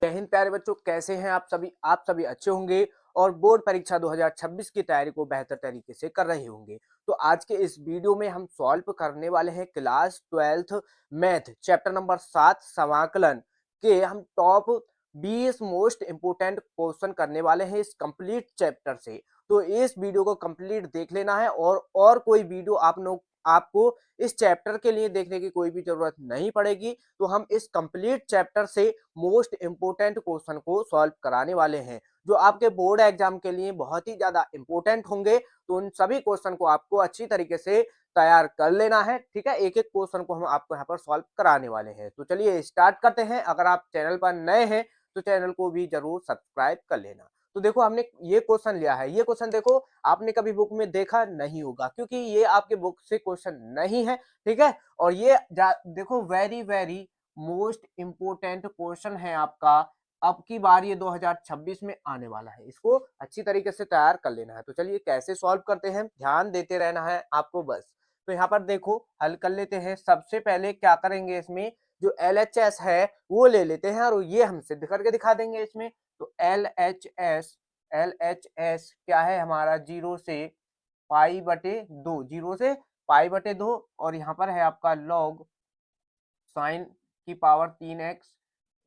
जय हिंद प्यारे बच्चों, कैसे हैं आप सभी अच्छे होंगे और बोर्ड परीक्षा 2026 की तैयारी को बेहतर तरीके से कर रहे होंगे। तो आज के इस वीडियो में हम सॉल्व करने वाले हैं class 12th math chapter number 7 समाकलन के हम टॉप 20 मोस्ट इंपोर्टेंट क्वेश्चन करने वाले हैं इस कंप्लीट चैप्टर से। तो इस वीडियो को कंप्लीट देख लेना है और कोई वीडियो आपको इस चैप्टर के लिए देखने की कोई भी जरूरत नहीं पड़ेगी। तो हम इस कंप्लीट चैप्टर से मोस्ट इंपोर्टेंट क्वेश्चन को सॉल्व कराने वाले हैं जो आपके बोर्ड एग्जाम के लिए बहुत ही ज्यादा इंपोर्टेंट होंगे। तो उन सभी क्वेश्चन को आपको अच्छी तरीके से तैयार कर लेना है। ठीक है, एक एक क्वेश्चन को हम आपको यहाँ पर सॉल्व कराने वाले हैं। तो चलिए स्टार्ट करते हैं। अगर आप चैनल पर नए हैं तो चैनल को भी जरूर सब्सक्राइब कर लेना। तो देखो, हमने ये क्वेश्चन लिया है। ये क्वेश्चन देखो, आपने कभी बुक में देखा नहीं होगा क्योंकि ये आपके बुक से क्वेश्चन नहीं है। ठीक है, और ये देखो, very very most important question है आपका। अब की बार ये 2026 में आने वाला है, इसको अच्छी तरीके से तैयार कर लेना है। तो चलिए कैसे सॉल्व करते हैं, ध्यान देते रहना है आपको बस। तो यहाँ पर देखो, हल कर लेते हैं। सबसे पहले क्या करेंगे, इसमें जो LHS है वो ले लेते हैं और ये हम सिद्ध करके दिखा देंगे इसमें। तो LHS क्या है हमारा, 0 से पाई बटे 2, 0 से पाई बटे 2। और यहाँ पर है आपका लॉग साइन की पावर 3x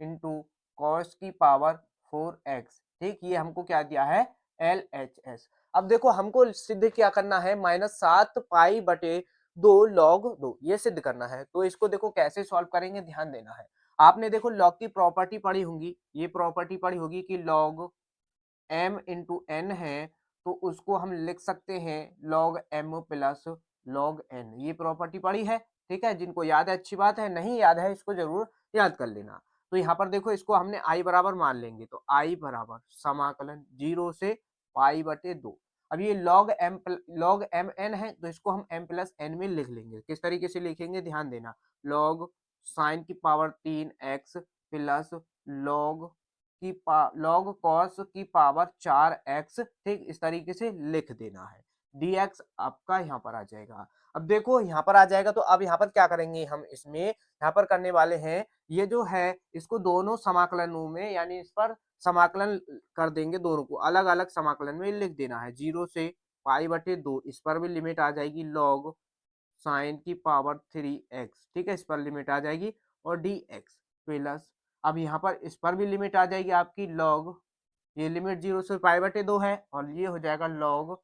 इंटू कॉस की पावर 4x। ठीक, ये हमको क्या दिया है, LHS। अब देखो, हमको सिद्ध क्या करना है, -7 पाई बटे 2 लॉग 2, ये सिद्ध करना है। तो इसको देखो कैसे सॉल्व करेंगे, ध्यान देना है। आपने देखो लॉग की प्रॉपर्टी पढ़ी होंगी, ये प्रॉपर्टी पढ़ी होगी कि लॉग m इंटू एन है तो उसको हम लिख सकते हैं log m plus log n। ये प्रॉपर्टी पड़ी है। ठीक है, जिनको याद है अच्छी बात है, नहीं याद है इसको जरूर याद कर लेना। तो यहाँ पर देखो, इसको हमने i बराबर मान लेंगे। तो i बराबर समाकलन 0 से पाई बटे 2। अब ये log m n है तो इसको हम m प्लस n में लिख लेंगे। किस तरीके से लिखेंगे, ध्यान देना। log साइन की power 3x plus log log cos की पावर 4x। ठीक, इस तरीके से लिख देना है। dx आपका यहाँ पर आ जाएगा। अब देखो यहाँ पर आ जाएगा, तो अब यहाँ पर क्या करेंगे हम, इसमें यहाँ पर करने वाले हैं, ये जो है इसको दोनों समाकलनों में, यानी इस पर समाकलन कर देंगे, दोनों को अलग अलग समाकलन में लिख देना है। 0 से पाई बटे 2, इस पर भी लिमिट आ जाएगी लॉग साइन की पावर 3x। ठीक है, इस पर लिमिट आ जाएगी। और dx प्लस, अब यहाँ पर इस पर भी लिमिट आ जाएगी आपकी लॉग, ये लिमिट 0 से पाई बटे 2 है और ये हो जाएगा लॉग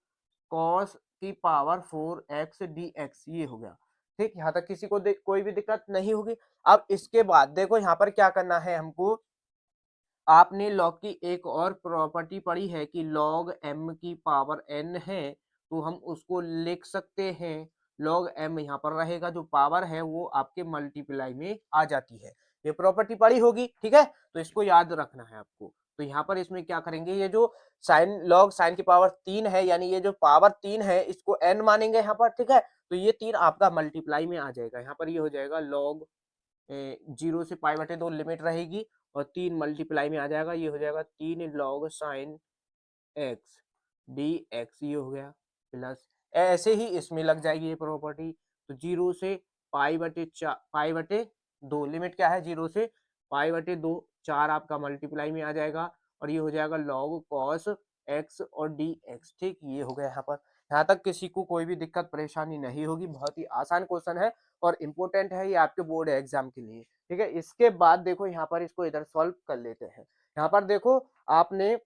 कॉस की पावर 4x dx। ये हो गया। ठीक, यहाँ तक किसी को कोई भी दिक्कत नहीं होगी। अब इसके बाद देखो यहाँ पर क्या करना है हमको, आपने लॉग की एक और प्रॉपर्टी पढ़ी है कि लॉग m की पावर n है तो हम उसको लिख सकते हैं लॉग m। यहाँ पर रहेगा, जो पावर है वो आपके मल्टीप्लाई में आ जाती है। ये प्रॉपर्टी पढ़ी होगी। ठीक है, तो इसको याद रखना है आपको। तो यहाँ पर इसमें क्या करेंगे, ये जो लॉग साइन की पावर 3 है, यानी ये जो पावर 3 है इसको n मानेंगे यहाँ पर। ठीक है, तो ये 3 आपका मल्टीप्लाई में आ जाएगा। यहाँ पर ये हो जाएगा लॉग 0 से पाई बटे 2 लिमिट रहेगी और 3 मल्टीप्लाई में आ जाएगा। ये हो जाएगा 3 log sine x D x. ये हो गया प्लस, ऐसे ही इसमें लग जाएगी ये प्रॉपर्टी। तो 0 से पाई बटे 2 लिमिट क्या है, 0 से पाई बटे 2, 4 आपका मल्टीप्लाई में आ जाएगा और ये हो जाएगा लॉग कॉस एक्स और डी एक्स। ठीक, ये हो गया यहाँ पर। यहाँ तक किसी को कोई भी दिक्कत परेशानी नहीं होगी। बहुत ही आसान क्वेश्चन है और इम्पोर्टेंट है ये आपके बोर्ड एग्जाम के लिए। ठीक है, इसके बाद देखो यहाँ पर इसको इधर सॉल्व कर लेते हैं। यहाँ पर देखो, आपने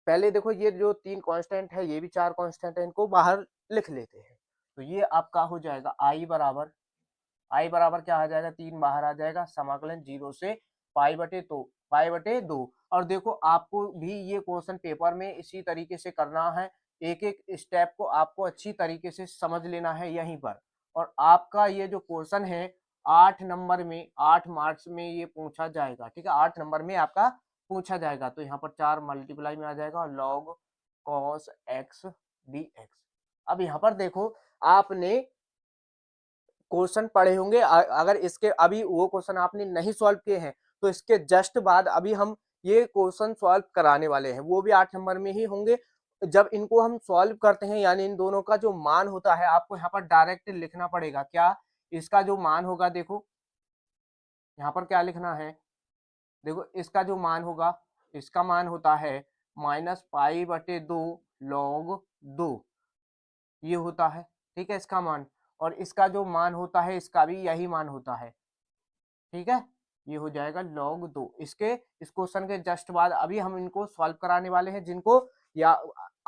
पहले देखो ये जो 3 कांस्टेंट है, ये भी 4 कांस्टेंट है, इनको बाहर लिख लेते हैं। तो ये आपका हो जाएगा आई बराबर क्या आ जाएगा, 3 बाहर आ जाएगा, समाकलन 0 से पाई बटे 2। और देखो आपको भी ये क्वेश्चन पेपर में इसी तरीके से करना है। एक एक स्टेप को आपको अच्छी तरीके से समझ लेना है यहीं पर। और आपका ये जो क्वेश्चन है 8 नंबर में, 8 मार्क्स में ये पूछा जाएगा। ठीक है, 8 नंबर में आपका पूछा जाएगा। तो यहाँ पर 4 मल्टीप्लाई में आ जाएगा log cos x D x. अब यहाँ पर देखो, आपने क्वेश्चन पढ़े होंगे, अगर इसके अभी वो क्वेश्चन आपने नहीं सॉल्व किए हैं तो इसके जस्ट बाद अभी हम ये क्वेश्चन सॉल्व कराने वाले हैं, वो भी 8 नंबर में ही होंगे। जब इनको हम सॉल्व करते हैं, यानी इन दोनों का जो मान होता है, आपको यहाँ पर डायरेक्ट लिखना पड़ेगा। क्या इसका जो मान होगा, देखो यहाँ पर क्या लिखना है, देखो इसका जो मान होगा, इसका मान होता है -π/2 log 2, ये होता है, ठीक है इसका मान। और इसका जो मान होता है इसका भी यही मान होता है, ठीक है, ये हो जाएगा log 2। इसके इस क्वेश्चन के जस्ट बाद अभी हम इनको सॉल्व कराने वाले हैं। जिनको या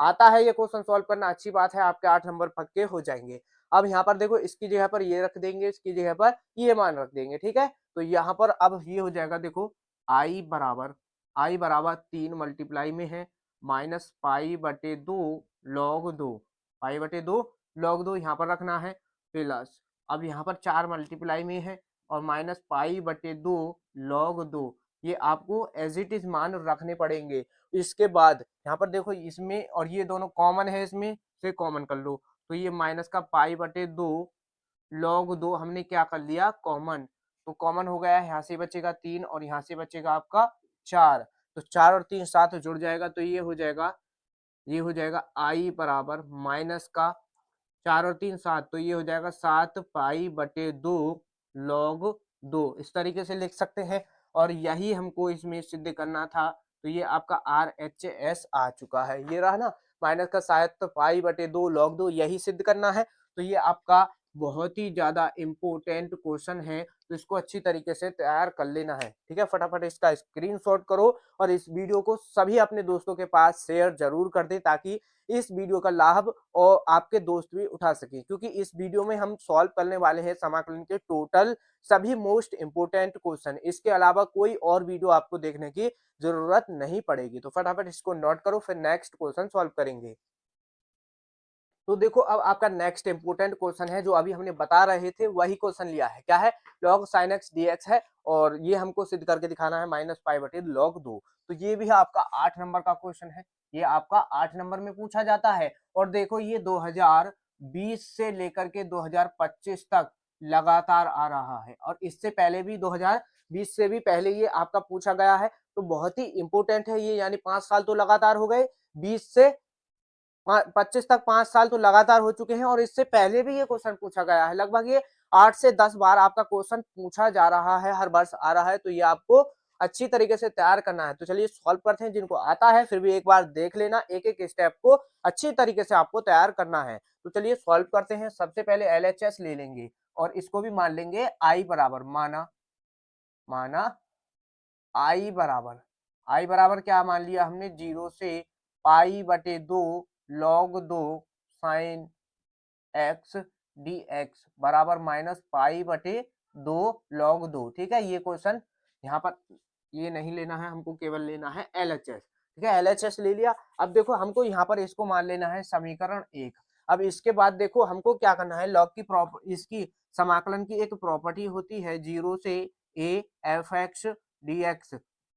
आता है ये क्वेश्चन सॉल्व करना, अच्छी बात है, आपके 8 नंबर पक्के हो जाएंगे। अब यहाँ पर देखो इसकी जगह पर ये रख देंगे, इसकी जगह पर ये मान रख देंगे, ठीक है। तो यहाँ पर अब ये हो जाएगा, देखो i बराबर 3 मल्टीप्लाई में है -π/2 log 2, π/2 log 2 यहाँ पर रखना है, प्लस अब यहाँ पर 4 मल्टीप्लाई में है और -π/2 log 2, ये आपको एज इट इज मान रखने पड़ेंगे। इसके बाद यहाँ पर देखो इसमें और ये दोनों कॉमन है, इसमें से कॉमन कर लो, तो ये माइनस का π/2 log 2 हमने क्या कर लिया कॉमन, तो कॉमन हो गया, यहाँ से बचेगा 3 और यहाँ से बचेगा आपका 4, तो 4 और 3 साथ जुड़ जाएगा, तो ये हो जाएगा i बराबर माइनस का 4 और 3 7, तो ये हो जाएगा 7π/2 log 2, इस तरीके से लिख सकते हैं। और यही हमको इसमें सिद्ध करना था, तो ये आपका RHS आ चुका है, ये रहा ना, माइनस का 7π/2 log 2, यही सिद्ध करना है। तो ये आपका बहुत ही ज्यादा इम्पोर्टेंट क्वेश्चन है, तो इसको अच्छी तरीके से तैयार कर लेना है, ठीक है। फटाफट इसका स्क्रीनशॉट करो और इस वीडियो को सभी अपने दोस्तों के पास शेयर जरूर कर दें, ताकि इस वीडियो का लाभ और आपके दोस्त भी उठा सके, क्योंकि इस वीडियो में हम सॉल्व करने वाले हैं समाकलन के टोटल सभी मोस्ट इंपोर्टेंट क्वेश्चन। इसके अलावा कोई और वीडियो आपको देखने की जरूरत नहीं पड़ेगी। तो फटाफट इसको नोट करो, फिर नेक्स्ट क्वेश्चन सॉल्व करेंगे। तो देखो अब आपका नेक्स्ट इंपोर्टेंट क्वेश्चन है, जो अभी हमने बता रहे थे वही क्वेश्चन लिया है, क्या है, log sin x dx है, और ये हमको सिद्ध करके दिखाना है -π/log 2। तो ये भी आपका 8 नंबर का क्वेश्चन है, ये आपका 8 नंबर में पूछा जाता है। और देखो ये 2020 से लेकर के 2025 तक लगातार आ रहा है, और इससे पहले भी 2020 से भी पहले ये आपका पूछा गया है। तो बहुत ही इंपोर्टेंट है ये, यानी 5 साल तो लगातार हो गए, 20 से 25 तक 5 साल तो लगातार हो चुके हैं, और इससे पहले भी ये क्वेश्चन पूछा गया है। लगभग ये 8 से 10 बार आपका क्वेश्चन पूछा जा रहा है, हर वर्ष आ रहा है, तो ये आपको अच्छी तरीके से तैयार करना है। तो चलिए सॉल्व करते हैं, जिनको आता है फिर भी एक बार देख लेना, एक एक स्टेप को अच्छी तरीके से आपको तैयार करना है। तो चलिए सॉल्व करते हैं। सबसे पहले LHS ले लेंगे और इसको भी मान लेंगे i बराबर, माना आई बराबर क्या मान लिया हमने, 0 से π/2 log 2 sin x dx बराबर -π/2 log 2, ठीक है। ये क्वेश्चन यहाँ पर ये नहीं लेना है, हमको केवल लेना है LHS, ठीक है। LHS ले लिया। अब देखो हमको यहाँ पर इसको मान लेना है समीकरण 1। अब इसके बाद देखो हमको क्या करना है, लॉग की इसकी समाकलन की एक प्रॉपर्टी होती है, 0 से a f(x) dx,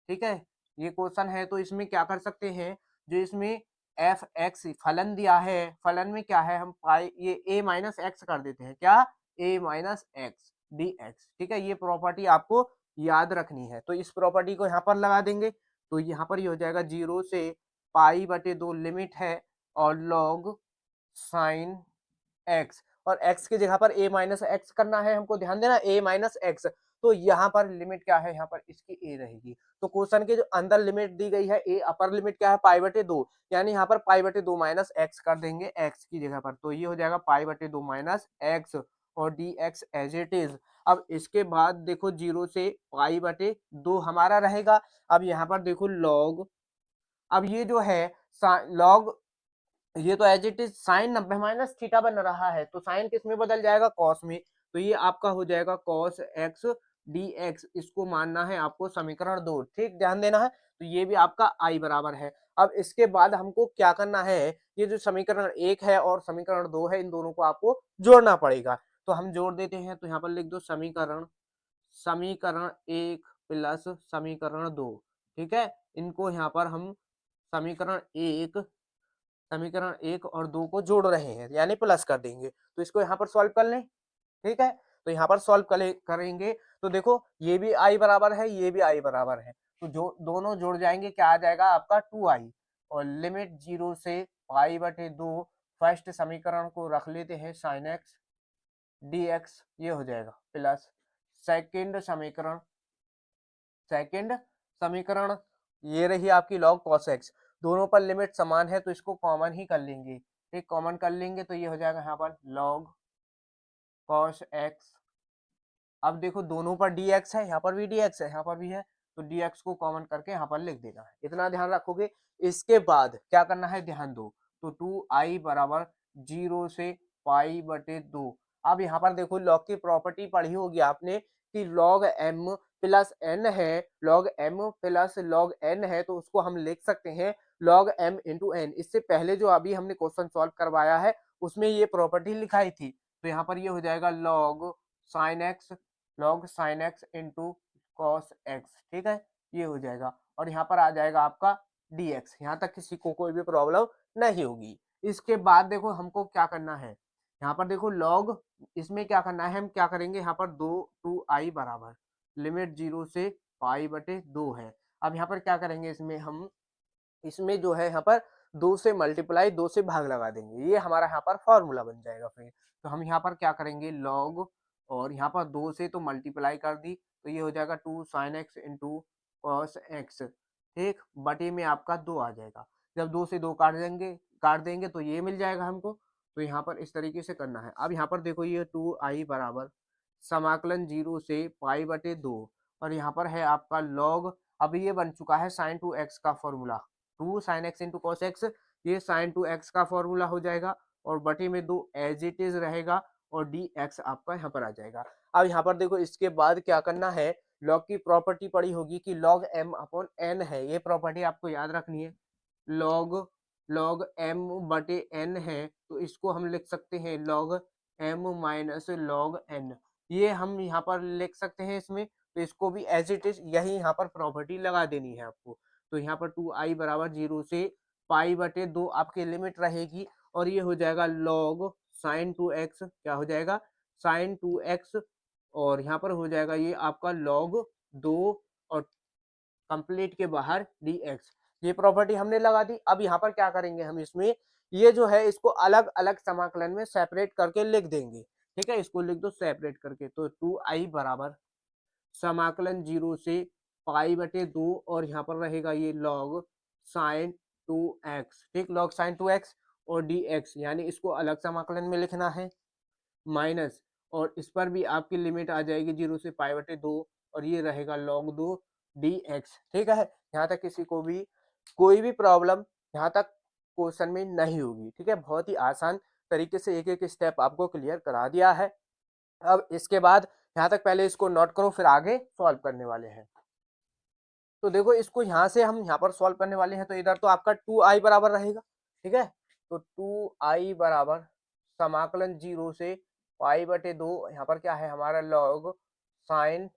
ठीक है। ये क्वेश्चन है, तो इसमें क्या कर सकते हैं, जो इसमें एफ एक्स फलन दिया है, फलन में क्या है, हम पाई ये a माइनस एक्स कर देते हैं, क्या, a minus x D x, ठीक है। ये प्रॉपर्टी आपको याद रखनी है, तो इस प्रॉपर्टी को यहाँ पर लगा देंगे। तो यहाँ पर ये हो जाएगा 0 से π/2 लिमिट है और log साइन एक्स, और x की जगह पर a माइनस एक्स करना है, हमको ध्यान देना, a माइनस एक्स। तो यहाँ पर लिमिट क्या है, यहाँ पर इसकी a रहेगी। तो क्वेश्चन के जो अंदर लिमिट दी गई है a, अपर लिमिट क्या है π/2, यानी यहाँ पर π/2 माइनस एक्स कर देंगे x की जगह पर, तो ये हो जाएगा π/2 माइनस एक्स और dx एज इट इज। अब इसके बाद देखो 0 से π/2 हमारा रहेगा। अब यहाँ पर देखो log, अब ये जो है log, ये तो as it is sine 90 minus theta बन रहा है, तो साइन किस में बदल जाएगा, कॉस में, तो ये आपका हो जाएगा कॉस एक्स dx, इसको मानना है आपको समीकरण 2, ठीक, ध्यान देना है। तो ये भी आपका i बराबर है। अब इसके बाद हमको क्या करना है, ये जो समीकरण 1 है और समीकरण 2 है, इन दोनों को आपको जोड़ना पड़ेगा। तो हम जोड़ देते हैं, तो यहाँ पर लिख दो समीकरण 1 प्लस समीकरण 2, ठीक है। इनको यहाँ पर हम समीकरण एक और 2 को जोड़ रहे हैं, यानी प्लस कर देंगे, तो इसको यहाँ पर सॉल्व कर लें, ठीक है। तो यहाँ पर सॉल्व करेंगे, तो देखो ये भी i बराबर है, ये भी i बराबर है, तो जो दोनों जुड़ जाएंगे, क्या आ जाएगा आपका 2i, और लिमिट 0 से π/2, फर्स्ट समीकरण को रख लेते हैं sin x dx, ये हो जाएगा प्लस सेकंड समीकरण ये रही आपकी log cos x, दोनों पर लिमिट समान है तो इसको कॉमन ही कर लेंगे। ठीक, कॉमन कर लेंगे तो ये हो जाएगा यहाँ पर log cos x। अब देखो दोनों पर dx है, यहाँ पर भी dx है, यहाँ पर भी है, तो dx को कॉमन करके यहाँ पर लिख देना है, इतना ध्यान रखोगे। इसके बाद क्या करना है ध्यान दो, तो 2i बराबर 0 से पाई बटे 2। अब यहाँ पर देखो लॉग की प्रॉपर्टी पढ़ी होगी आपने कि log m प्लस n है, log m plus log n है, तो उसको हम लिख सकते हैं log m इंटू n। इससे पहले जो अभी हमने क्वेश्चन सॉल्व करवाया है उसमें ये प्रॉपर्टी लिखाई थी, तो यहाँ पर ये हो जाएगा log sin x into cos x. ठीक है, ये हो जाएगा और यहाँ पर आ जाएगा आपका dx। यहाँ तक किसी को कोई भी प्रॉब्लम नहीं होगी। इसके बाद देखो हमको क्या करना है, यहाँ पर देखो log, इसमें क्या करना है, हम क्या करेंगे यहाँ पर 2i बराबर लिमिट 0 से पाई बटे 2 है। अब यहाँ पर क्या करेंगे, इसमें हम इसमें जो है यहाँ पर 2 से मल्टीप्लाई 2 से भाग लगा देंगे, ये हमारा यहाँ पर फॉर्मूला बन जाएगा। फिर तो हम यहाँ पर क्या करेंगे log, और यहाँ पर 2 से तो मल्टीप्लाई कर दी तो ये हो जाएगा 2 sin x into cos x. ठीक, बटे में आपका 2 आ जाएगा, जब 2 से 2 काट देंगे तो ये मिल जाएगा हमको। तो यहाँ पर इस तरीके से करना है। अब यहाँ पर देखो ये 2i बराबर समाकलन 0 से पाई बटे 2, और यहाँ पर है आपका log। अब ये बन चुका है sin 2x का formula, 2 sin x into cos x, ये sin 2x का फॉर्मूला हो जाएगा और बटे में 2 एज इट इज रहेगा और dx आपका यहाँ पर आ जाएगा। अब यहाँ पर देखो इसके बाद क्या करना है, log की प्रॉपर्टी पड़ी होगी कि log m अपॉन n है, ये प्रॉपर्टी आपको याद रखनी है। log m बटे n है तो इसको हम लिख सकते हैं log m minus log n, ये हम यहाँ पर लिख सकते हैं इसमें। तो इसको भी एज इट इज यही यहाँ पर प्रॉपर्टी लगा देनी है आपको। तो यहाँ पर 2i बराबर 0 से पाई बटे 2 आपकी लिमिट रहेगी और ये हो जाएगा log sin 2x, क्या हो जाएगा sin 2x, और यहाँ पर हो जाएगा ये आपका log 2 और कंप्लीट के बाहर dx। ये प्रॉपर्टी हमने लगा दी। अब यहाँ पर क्या करेंगे, हम इसमें ये जो है इसको अलग अलग समाकलन में सेपरेट करके लिख देंगे। ठीक है, इसको लिख दो सेपरेट करके, तो 2i बराबर समाकलन 0 से पाई बटे 2 और यहाँ पर रहेगा ये log sin 2x। ठीक, log sin 2x और dx, यानी इसको अलग समाकलन में लिखना है, माइनस, और इस पर भी आपकी लिमिट आ जाएगी 0 से पाई बटे 2 और ये रहेगा log 2 dx। ठीक है, यहाँ तक किसी को भी कोई भी प्रॉब्लम यहाँ तक क्वेश्चन में नहीं होगी। ठीक है, बहुत ही आसान तरीके से एक एक स्टेप आपको क्लियर करा दिया है। अब इसके बाद यहाँ तक पहले इसको नोट करो, फिर आगे सॉल्व करने वाले हैं। तो देखो इसको यहाँ से हम यहाँ पर सॉल्व करने वाले हैं, तो इधर तो आपका 2i बराबर रहेगा। ठीक है, तो 2i बराबर समाकलन 0 से पाई बटे 2, यहाँ पर क्या है हमारा log sin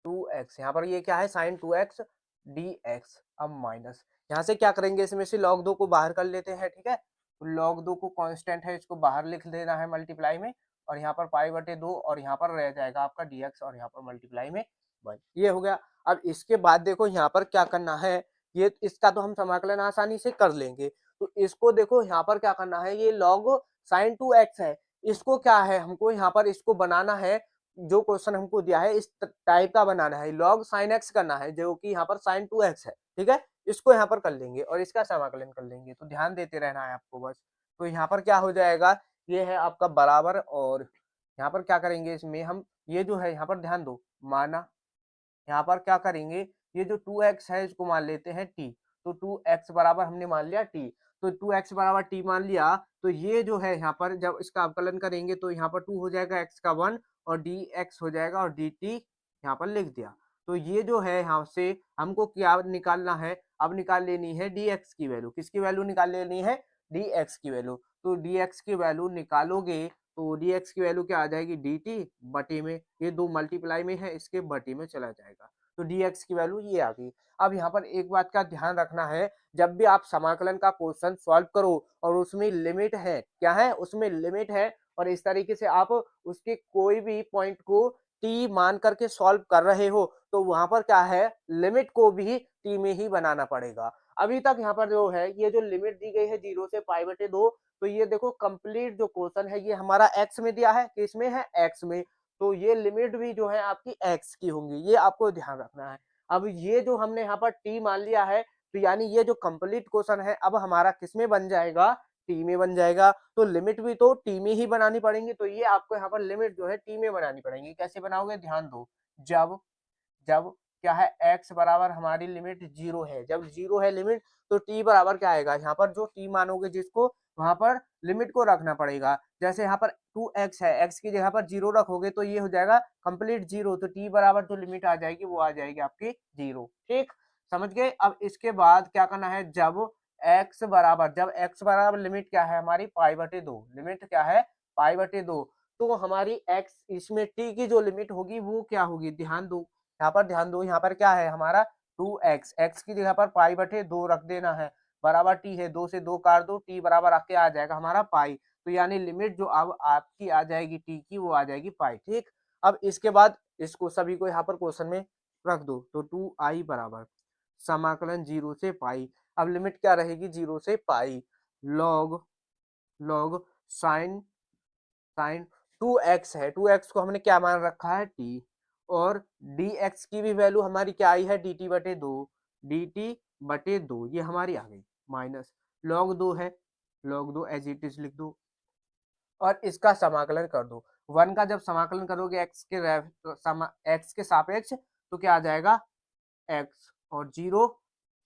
2x, यहाँ पर ये क्या है sin 2x dx। अब माइनस, यहाँ से क्या करेंगे, इसमें से log 2 को बाहर कर लेते हैं। ठीक है, तो log 2 को कांस्टेंट है, इसको बाहर लिख देना है मल्टीप्लाई में, और यहाँ पर पाई बटे 2 और यहाँ पर रह जाएगा आपका dx और यहाँ पर मल्टीप्लाई में 1। ये हो गया। अब इसके बाद देखो यहाँ पर क्या करना है, ये इसका तो हम समाकलन आसानी से कर लेंगे। तो इसको देखो यहाँ पर क्या करना है, ये log sin 2x है, इसको क्या है हमको यहाँ पर इसको बनाना है, जो क्वेश्चन हमको दिया है इस टाइप का बनाना है, log sin x करना है, जो कि यहाँ पर sin 2x है। ठीक है, इसको यहाँ पर कर लेंगे और इसका समाकलन कर लेंगे, तो ध्यान देते रहना है आपको बस। तो यहाँ पर क्या हो जाएगा, ये है आपका बराबर, और यहाँ पर क्या करेंगे, इसमें हम ये जो है यहाँ पर ध्यान दो, माना यहाँ पर क्या करेंगे, ये जो 2x है इसको मान लेते हैं t, तो 2x बराबर हमने मान लिया t, तो 2x बराबर t मान लिया, तो ये जो है यहाँ पर जब इसका अवकलन करेंगे तो यहाँ पर 2 हो जाएगा x का 1 और dx हो जाएगा और dt यहाँ पर लिख दिया। तो ये जो है यहाँ से हमको क्या निकालना है, अब निकाल लेनी है dx की वैल्यू, किसकी वैल्यू निकाल लेनी है, dx की वैल्यू। तो dx की वैल्यू निकालोगे तो dx की वैल्यू क्या आ जाएगी, dt बटे में, ये 2 मल्टीप्लाई में है, इसके बटे में चला जाएगा, तो dx की वैल्यू ये आ गई। अब यहाँ पर एक बात का ध्यान रखना है, जब भी आप समाकलन का क्वेश्चन सॉल्व करो और उसमें लिमिट है, क्या है उसमें लिमिट है, और इस तरीके से आप उसके कोई भी पॉइंट को t मान करके सॉल्व कर रहे हो, तो वहां पर क्या है, लिमिट को भी t में ही बनाना पड़ेगा। अभी तक यहाँ पर जो है ये जो लिमिट दी गई है 0 से पाई बटे 2, तो ये देखो कंप्लीट जो क्वेश्चन है ये हमारा x में दिया है, किसमें है, x में, तो ये लिमिट भी जो है आपकी x की होंगी, ये आपको ध्यान रखना है। अब ये जो हमने यहाँ पर टी मान लिया है, तो यानी ये जो कंप्लीट क्वेश्चन है अब हमारा किस में बन जाएगा, टी में बन जाएगा। तो लिमिट भी तो टी में ही बनानी पड़ेंगी, तो ये आपको यहाँ पर लिमिट जो है टी में बनानी पड़ेंगी। कैसे बनाओगे, ध्यान दो। जब जब क्या है, x बराबर हमारी लिमिट 0 है, जब 0 है लिमिट, तो t बराबर क्या आएगा, यहाँ पर जो t मानोगे जिसको, वहां पर लिमिट को रखना पड़ेगा। जैसे यहाँ पर 2x है, x की जगह पर 0 रखोगे तो ये हो जाएगा कंप्लीट 0, तो t बराबर जो लिमिट आ जाएगी वो आ जाएगी आपकी 0। ठीक, समझ गए। अब इसके बाद क्या करना है, जब x बराबर लिमिट क्या है हमारी, π/2, लिमिट क्या है, π/2, तो हमारी x इसमें t की जो लिमिट होगी वो क्या होगी, ध्यान दो, यहाँ पर ध्यान दो। यहाँ पर क्या है हमारा 2x, x की जगह पर π/2 रख देना है, बराबर t है, 2 से 2 काट दो, t बराबर आके आ जाएगा हमारा पाई। तो यानी लिमिट जो अब आपकी आ जाएगी t की, वो आ जाएगी पाई। ठीक, अब इसके बाद इसको सभी को यहाँ पर क्वेश्चन में रख दो, तो 2i बराबर समाकलन 0 से पाई। अब लिमिट क्या रहेगी, 0 से pi, log log sine sine 2x है, 2x को हमने क्या मान रखा है, t, और dx की भी वैल्यू हमारी क्या आई है, dt/2, ये हमारी आ गई, माइनस log 2 है, log 2 एज इट इज लिख दो, और इसका समाकलन कर दो। 1 का जब समाकलन करोगे x के सापेक्ष, तो क्या आ जाएगा x, और 0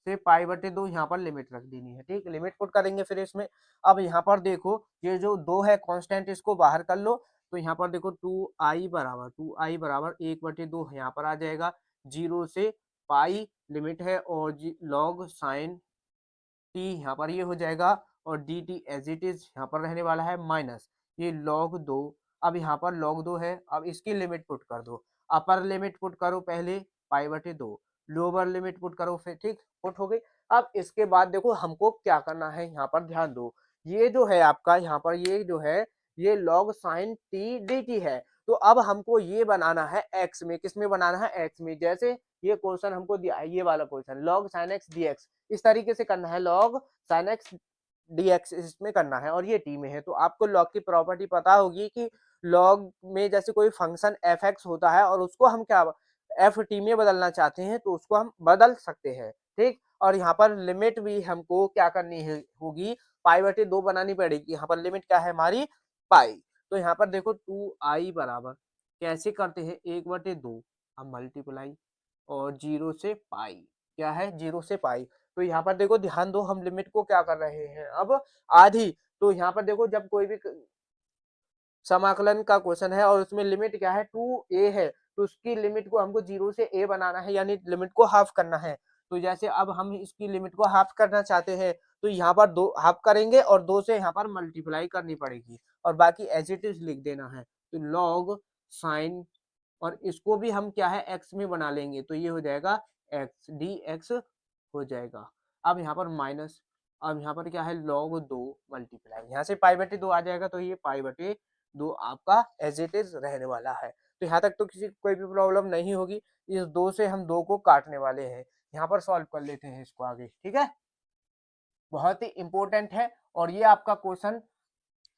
से π/2 यहाँ पर लिमिट रख देनी है। ठीक, लिमिट पुट करेंगे फिर इसमें। अब यहाँ पर देखो ये जो 2 है कांस्टेंट, इसको बाहर कर लो, तो यहाँ पर देखो 2i बराबर 1/2 यहाँ पर आ जाएगा, 0 से पाई लिमिट है, और लॉग साइन t यहाँ पर ये हो जाएगा, और dt एज इट इज यहाँ पर रहने वाला है, माइनस ये log 2। अब यहाँ पर log 2 है, अब इसकी लिमिट पुट कर दो, अपर लिमिट पुट करो पहले π/2, लोअर लिमिट पुट करो फिर, ठीक, पुट हो गई। अब इसके बाद देखो हमको क्या करना है, यहाँ पर ध्यान दो, ये जो है आपका यहाँ पर ये जो है ये log sin t dt है, तो अब हमको ये बनाना है x में, किस में बनाना है, x में। जैसे ये क्वेश्चन हमको दिया है, ये वाला question log sin x dx, इस तरीके से करना है, log sin x dx इसमें करना है, और ये t में है। तो आपको log की प्रॉपर्टी पता होगी कि log में जैसे कोई फंक्शन fx होता है और उसको हम क्या ft में बदलना चाहते हैं, तो उसको हम बदल सकते हैं। ठीक, और यहाँ पर लिमिट भी हमको क्या करनी है होगी, π/2 बनानी पड़ेगी। यहाँ पर लिमिट क्या है हमारी, पाई। तो यहाँ पर देखो 2i बराबर कैसे करते हैं, 1/2, हम मल्टीप्लाई, और 0 से पाई, क्या है 0 से पाई। तो यहाँ पर देखो ध्यान दो, हम लिमिट को क्या कर रहे हैं अब, आधी। तो यहाँ पर देखो जब कोई भी समाकलन का क्वेश्चन है और उसमें लिमिट क्या है 2a है, तो उसकी लिमिट को हमको 0 से a बनाना है, यानी लिमिट को हाफ करना है। तो जैसे अब हम इसकी लिमिट को हाफ करना चाहते हैं, तो यहाँ पर 2 हाफ करेंगे और 2 से यहाँ पर मल्टीप्लाई करनी पड़ेगी, और बाकी एज इट इज लिख देना है। तो लॉग साइन, और इसको भी हम क्या है x में बना लेंगे, तो ये हो जाएगा x dx हो जाएगा। अब यहाँ पर माइनस, अब यहाँ पर क्या है log 2 मल्टीप्लाई, यहाँ से π/2 आ जाएगा, तो ये π/2 आपका एज इट इज रहने वाला है। तो यहाँ तक तो किसी कोई भी प्रॉब्लम नहीं होगी। इस 2 से हम 2 को काटने वाले हैं, यहाँ पर सॉल्व कर लेते हैं इसको आगे। ठीक है, बहुत ही इंपॉर्टेंट है, और ये आपका क्वेश्चन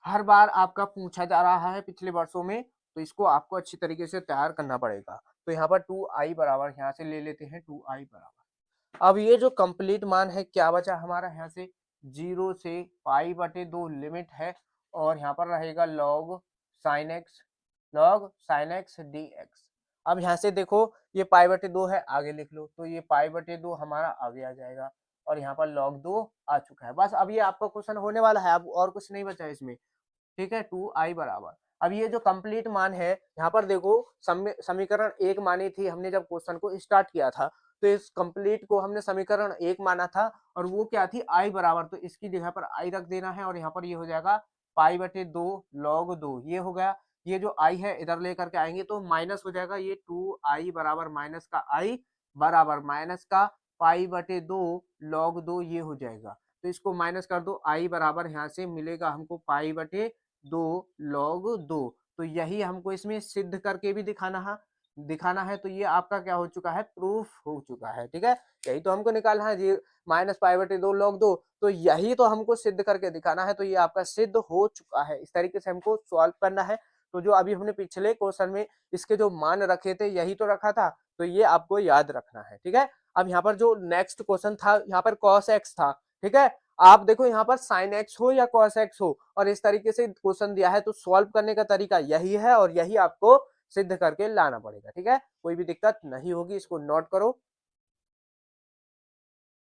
हर बार आपका पूछा जा रहा है पिछले वर्षों में, तो इसको आपको अच्छी तरीके से तैयार करना पड़ेगा। तो यहाँ पर 2i बराबर यहाँ से ले लेते हैं, 2i बराबर, अब ये जो कंप्लीट मान है क्या बचा हमारा, यहाँ से 0 से π/2 लिमिट है, और यहाँ पर रहेगा log sin x dx। अब यहाँ से देखो ये π/2 है, आगे लिख लो, तो ये π/2 हमारा आगे आ जाएगा, और यहाँ पर log 2 आ चुका है। बस अब ये आपका क्वेश्चन होने वाला है, अब और कुछ नहीं बचा इसमें। ठीक है, 2i बराबर, अब ये जो कंप्लीट मान है, यहाँ पर देखो समीकरण 1 मानी थी हमने जब क्वेश्चन को स्टार्ट किया था, तो इस कंप्लीट को हमने समीकरण 1 माना था, और वो क्या थी, i बराबर, तो इसकी जगह पर i रख देना है, और यहाँ पर ये हो जाएगा π/2 log 2, ये हो गया। ये जो i है इधर लेकर के आएंगे तो माइनस हो जाएगा, ये 2i बराबर माइनस का i बराबर माइनस का π/2 log 2, ये हो जाएगा। तो इसको माइनस कर दो, i बराबर यहाँ से मिलेगा हमको π/2 log 2। तो यही हमको इसमें सिद्ध करके भी दिखाना है। तो ये आपका क्या हो चुका है, प्रूफ हो चुका है। ठीक है, यही तो हमको निकालना है जी, -π/2 log 2, तो यही तो हमको सिद्ध करके दिखाना है। तो ये आपका सिद्ध हो चुका है। इस तरीके से हमको सॉल्व करना है। तो जो अभी हमने पिछले क्वेश्चन में इसके जो मान रखे थे यही तो रखा था, तो ये आपको याद रखना है, ठीक है। अब यहाँ पर जो नेक्स्ट क्वेश्चन था यहाँ पर cos x था, ठीक है। आप देखो यहाँ पर sin x हो या cos x हो और इस तरीके से क्वेश्चन दिया है तो सॉल्व करने का तरीका यही है और यही आपको सिद्ध करके लाना पड़ेगा, ठीक है। कोई भी दिक्कत नहीं होगी, इसको नोट करो।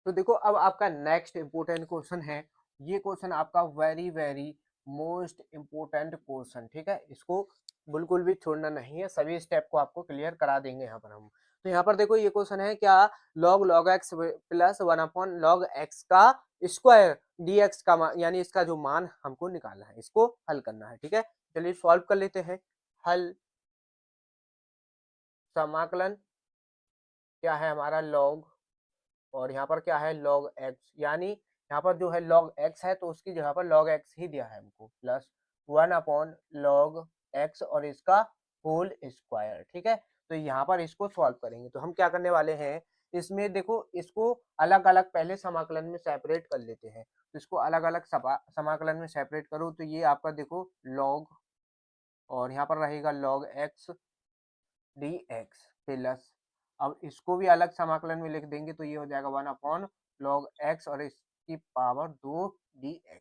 तो देखो अब आपका नेक्स्ट इंपोर्टेंट क्वेश्चन है, ये क्वेश्चन आपका very very most important question, ठीक है। इसको बिल्कुल भी छोड़ना नहीं है, सभी स्टेप को आपको क्लियर करा देंगे यहाँ पर हम। तो यहाँ पर देखो ये क्वेश्चन है क्या, log x plus 1/log x का स्क्वायर dx का मान, यानी इसका जो मान हमको निकालना है, इसको हल करना है, ठीक है। चलिए सॉल्व कर लेते हैं। हल समाकलन क्या है हमारा log, और यहाँ पर क्या है log x, यानी यहाँ पर जो है log x है तो उसकी जगह पर log x ही दिया है हमको, प्लस 1/log x और इसका होल स्क्वायर, ठीक है। तो यहाँ पर इसको सॉल्व करेंगे तो हम क्या करने वाले हैं, इसमें देखो इसको अलग अलग पहले समाकलन में सेपरेट कर लेते हैं। तो इसको अलग अलग समाकलन में सेपरेट करो तो ये आपका देखो log, और यहाँ पर रहेगा log x dx प्लस, अब इसको भी अलग समाकलन में लिख देंगे तो ये हो जाएगा 1/log x और इसकी पावर 2 dx।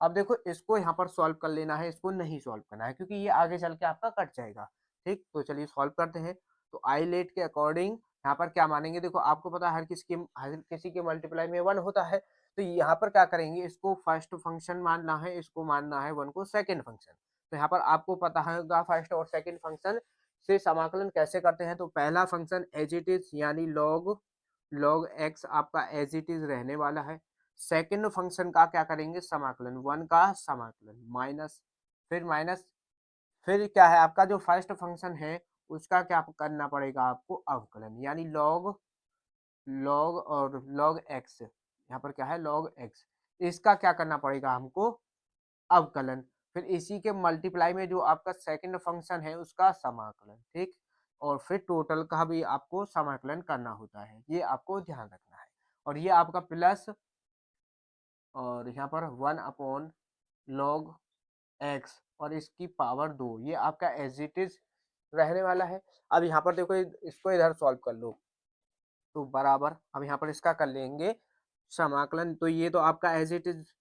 अब देखो इसको यहाँ पर सॉल्व कर लेना है, इसको नहीं सॉल्व करना है क्योंकि ये आगे चल के आपका कट जाएगा, ठीक। तो चलिए सॉल्व करते हैं। तो आई लेट के अकॉर्डिंग यहाँ पर क्या मानेंगे, देखो आपको पता है हर किसी के मल्टीप्लाई में 1 होता है, तो यहाँ पर क्या करेंगे, इसको फर्स्ट फंक्शन मानना है, इसको मानना है 1 को सेकेंड फंक्शन। तो यहाँ पर आपको पता होगा फर्स्ट और सेकेंड फंक्शन से समाकलन कैसे करते हैं। तो पहला फंक्शन एज इट इज यानी log x आपका एज इट इज रहने वाला है। सेकेंड फंक्शन का क्या करेंगे, समाकलन 1 का समाकलन माइनस, फिर क्या है आपका जो फर्स्ट फंक्शन है उसका क्या करना पड़ेगा आपको, अवकलन, यानी log और log x, यहाँ पर क्या है log x, इसका क्या करना पड़ेगा हमको, अवकलन। फिर इसी के मल्टीप्लाई में जो आपका सेकंड फंक्शन है उसका समाकलन, ठीक। और फिर टोटल का भी आपको समाकलन करना होता है, ये आपको ध्यान रखना है। और ये आपका प्लस, और यहाँ पर 1/log x और इसकी पावर 2, ये आपका एज इट इज रहने वाला है। अब यहाँ पर देखो इसको इधर सॉल्व कर लो तो बराबर, अब यहाँ पर इसका कर लेंगे समाकलन, तो ये तो आपका एज इट इज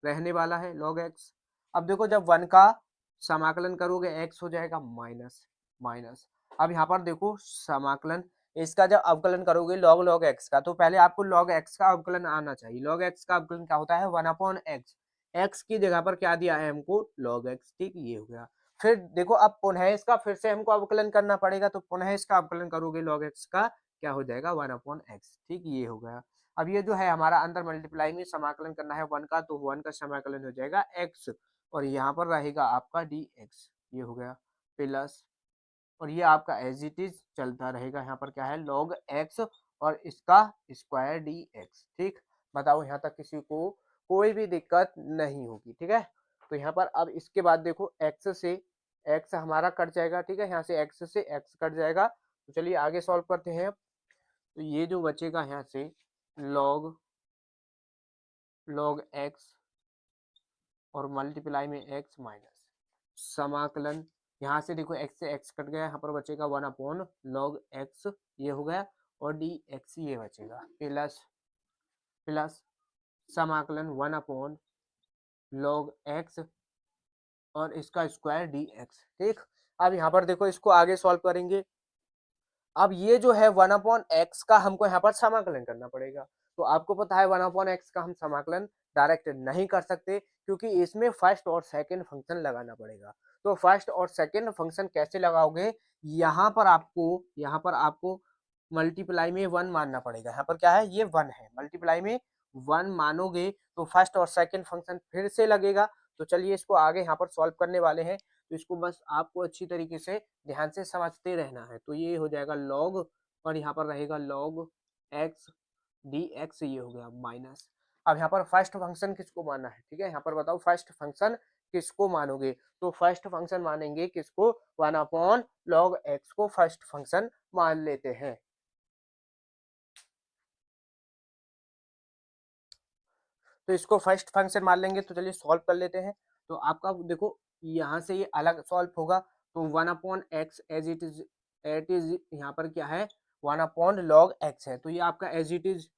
रहने वाला है log x। अब देखो जब 1 का समाकलन करोगे x हो जाएगा माइनस माइनस। अब यहाँ पर देखो समाकलन, इसका जब अवकलन करोगे log x का, तो पहले आपको log x का अवकलन आना चाहिए। log x का अवकलन क्या होता है, 1/x, x की जगह पर क्या दिया है हमको log x, ठीक, ये हो गया। फिर देखो अब पुनः इसका फिर से हमको अवकलन करना पड़ेगा, तो पुनः इसका अवकलन करोगे log x का, क्या हो जाएगा 1/x, ठीक, ये हो गया। अब ये जो है हमारा अंदर मल्टीप्लाई में समाकलन करना है 1 का, तो 1 का समाकलन हो जाएगा x और यहाँ पर रहेगा आपका dx, ये हो गया प्लस, और ये आपका एज इट इज चलता रहेगा, यहाँ पर क्या है log x और इसका स्क्वायर dx, ठीक। बताओ यहाँ तक किसी को कोई भी दिक्कत नहीं होगी, ठीक है। तो यहाँ पर अब इसके बाद देखो x से x हमारा कट जाएगा, ठीक है, यहाँ से x कट जाएगा। तो चलिए आगे सॉल्व करते हैं। तो ये जो बचेगा यहाँ से log x और मल्टीप्लाई में x माइनस समाकलन, यहाँ से देखो x से x कट गया, यहाँ पर बचेगा 1/log x, ये हो गया, और dx ये बचेगा प्लस प्लस समाकलन 1/log x और इसका स्क्वायर dx, ठीक। अब यहाँ पर देखो इसको आगे सॉल्व करेंगे। अब ये जो है 1/x का हमको यहाँ पर समाकलन करना पड़ेगा। तो आपको पता है 1/x का हम समाकलन डायरेक्ट नहीं कर सकते क्योंकि इसमें फर्स्ट और सेकंड फंक्शन लगाना पड़ेगा। तो फर्स्ट और सेकंड फंक्शन कैसे लगाओगे, यहाँ पर आपको मल्टीप्लाई में 1 मानना पड़ेगा। यहाँ पर क्या है, ये 1 है, मल्टीप्लाई में 1 मानोगे तो फर्स्ट और सेकंड फंक्शन फिर से लगेगा। तो चलिए इसको आगे यहाँ पर सॉल्व करने वाले हैं, तो इसको बस आपको अच्छी तरीके से ध्यान से समझते रहना है। तो ये हो जाएगा log और यहाँ पर रहेगा log x dx, ये हो गया माइनस। अब यहाँ पर फर्स्ट फंक्शन किसको मानना है, ठीक है, यहाँ पर बताओ फर्स्ट फंक्शन किसको मानोगे, तो फर्स्ट फंक्शन मानेंगे किसको, 1/log x को फर्स्ट फंक्शन मान लेते हैं। तो इसको फर्स्ट फंक्शन मान लेंगे, तो चलिए सॉल्व कर लेते हैं। तो आपका देखो यहाँ से ये अलग सॉल्व होगा, तो 1/x एज इट इज यहाँ पर क्या है 1/log x है, तो ये आपका एज इट इज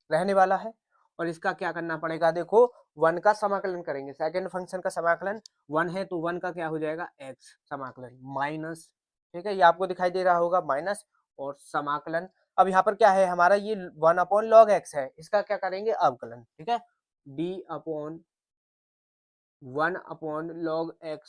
रहने वाला है। और इसका क्या करना पड़ेगा, देखो 1 का समाकलन करेंगे, सेकंड फंक्शन का समाकलन 1 है, तो 1 का क्या हो जाएगा x समाकलन माइनस, ठीक है, ये आपको दिखाई दे रहा होगा माइनस और समाकलन। अब यहाँ पर क्या है हमारा ये 1/log x है, इसका क्या करेंगे अवकलन, ठीक है, d/1/log x।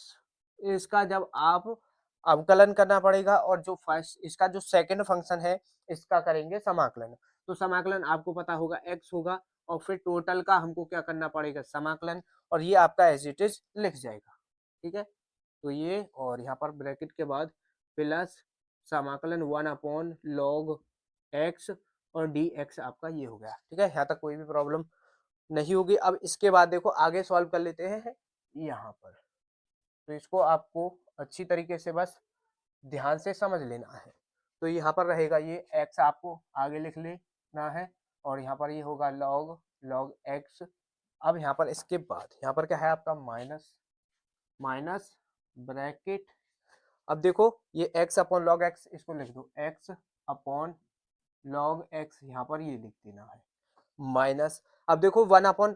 इसका जब आप अवकलन करना पड़ेगा और जो फर्स्ट इसका जो सेकंड फंक्शन है इसका करेंगे समाकलन, तो समाकलन आपको पता होगा x होगा और फिर टोटल का हमको क्या करना पड़ेगा समाकलन, और ये आपका एज इट इज लिख जाएगा, ठीक है। तो ये और यहाँ पर ब्रैकेट के बाद प्लस समाकलन 1/log x और dx आपका ये हो गया, ठीक है, यहाँ तक कोई भी प्रॉब्लम नहीं होगी। अब इसके बाद देखो आगे सॉल्व कर लेते हैं यहाँ पर, तो इसको आपको अच्छी तरीके से बस ध्यान से समझ लेना है। तो यहाँ पर रहेगा ये x आपको आगे लिख लेना है और यहाँ पर ये होगा log x। अब यहाँ पर इसके बाद यहाँ पर क्या है आपका माइनस ब्रैकेट। अब देखो ये x/log x इसको लिख दो x/log x, यहाँ पर ये लिख देना है माइनस। अब देखो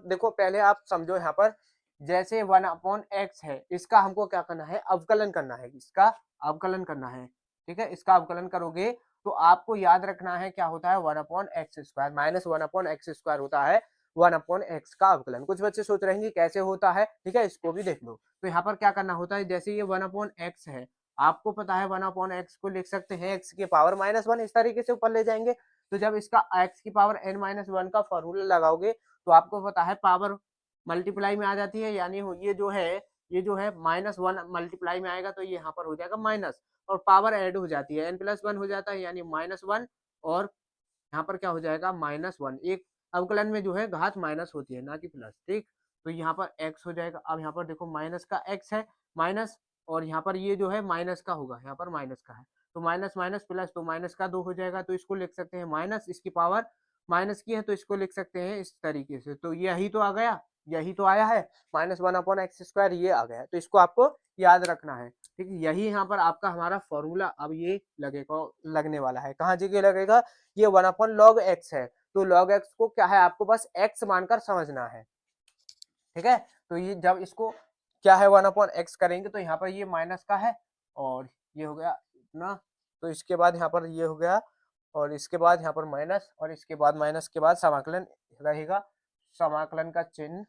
देखो पहले आप समझो यहाँ पर जैसे 1/x है, इसका हमको क्या करना है अवकलन करना है, इसका अवकलन करना है, ठीक है। इसका अवकलन करोगे तो आपको याद रखना है क्या होता है 1/x² माइनस 1/x² होता है 1/x का अवकलन। कुछ बच्चे सोच रहे हैं कि कैसे होता है, ठीक है, इसको भी देख लो। तो यहाँ पर क्या करना होता है, जैसे ये 1/x है, आपको पता है 1/x को लिख सकते हैं x की पावर -1, इस तरीके से ऊपर ले जाएंगे। तो जब इसका x की पावर n-1 का फॉर्मूला लगाओगे तो आपको पता है पावर मल्टीप्लाई में आ जाती है, यानी ये जो है -1 मल्टीप्लाई में आएगा तो ये यहाँ पर हो जाएगा माइनस, और पावर ऐड हो जाती है n+1 हो जाता है यानी -1, और यहाँ पर क्या हो जाएगा -1। एक अवकलन में जो है घात माइनस होती है ना कि प्लस, ठीक। तो यहाँ पर x हो जाएगा। अब यहाँ पर देखो माइनस का x है माइनस, और यहाँ पर ये जो है माइनस का होगा, यहाँ पर माइनस का है, तो माइनस माइनस प्लस, तो माइनस का 2 हो जाएगा, तो इसको लिख सकते हैं माइनस, इसकी पावर माइनस की है तो इसको लिख सकते हैं इस तरीके से। तो यही तो आ गया, यही तो आया है -1/x², ये आ गया, तो इसको आपको याद रखना है, ठीक है। यही यहाँ पर आपका हमारा फॉर्मूला अब ये लगने वाला है, कहाँ जगह लगेगा, ये 1/log x है, तो log x को क्या है आपको बस x मानकर समझना है, ठीक है। तो ये जब इसको क्या है 1/x करेंगे तो यहाँ पर ये माइनस का है और ये हो गया इतना, तो इसके बाद यहाँ पर ये हो गया और इसके बाद यहाँ पर माइनस, और इसके बाद माइनस के बाद समाकलन रहेगा, समाकलन का चिन्ह,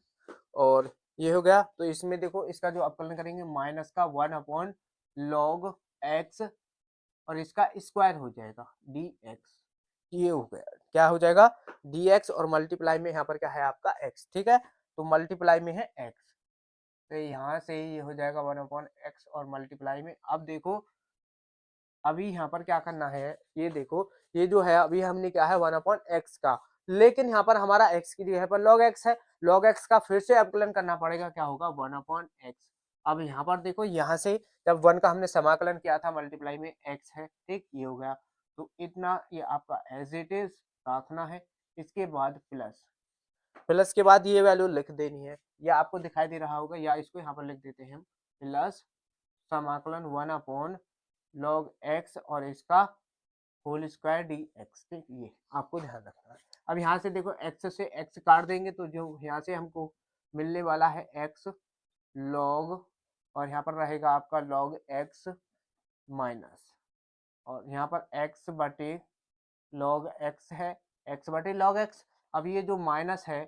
और ये हो गया। तो इसमें देखो इसका जो अवकलन करेंगे माइनस का 1/log x और इसका स्क्वायर हो जाएगा dx, ये हो गया, क्या हो जाएगा dx, और मल्टीप्लाई में यहाँ पर क्या है आपका x, ठीक है, तो मल्टीप्लाई में है x, तो यहाँ से ये हो जाएगा 1/x और मल्टीप्लाई में। अब देखो अभी यहाँ पर क्या करना है, ये देखो ये जो है अभी हमने क्या है 1/x का, लेकिन यहाँ पर हमारा x की जगह पर log x है, log x का फिर से अवकलन करना पड़ेगा, क्या होगा 1/x। अब यहाँ पर देखो यहाँ से जब 1 का हमने समाकलन किया था मल्टीप्लाई में x है, ठीक, ये हो गया, तो इतना ये आपका एज इट इज रखना है। इसके बाद प्लस के बाद ये वैल्यू लिख देनी है, या आपको दिखाई दे रहा होगा, या इसको यहाँ पर लिख देते हैं हम प्लस समाकलन 1/log x और इसका होल स्क्वायर dx, ठीक, ये आपको ध्यान रखना है। अब यहाँ से देखो x से x काट देंगे तो जो यहाँ से हमको मिलने वाला है x log, और यहाँ पर रहेगा आपका log x माइनस, और यहाँ पर x बटे log x है, x बटे log x। अब ये जो माइनस है,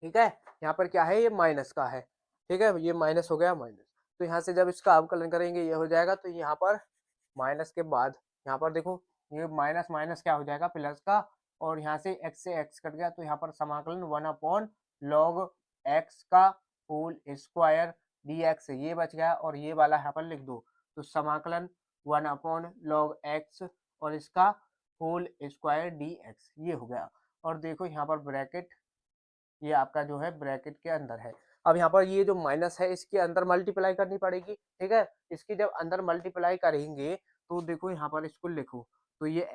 ठीक है, यहाँ पर क्या है ये माइनस का है, ठीक है, ये माइनस हो गया माइनस, तो यहाँ से जब इसका अवकलन करेंगे ये हो जाएगा, तो यहाँ पर माइनस के बाद यहाँ पर देखो ये माइनस माइनस क्या हो जाएगा प्लस का, और यहाँ से x कट गया, तो यहाँ पर समाकलन 1/log x का होल स्क्वायर dx ये बच गया, और ये वाला यहाँ पर लिख दो, तो समाकलन 1/log x और इसका होल स्क्वायर dx ये हो गया। और देखो यहाँ पर ब्रैकेट ये आपका जो है ब्रैकेट के अंदर है। अब यहाँ पर ये जो माइनस है इसके अंदर मल्टीप्लाई करनी पड़ेगी, ठीक है, इसकी जब अंदर मल्टीप्लाई करेंगे तो देखो यहाँ पर इसको लिखो, तो ये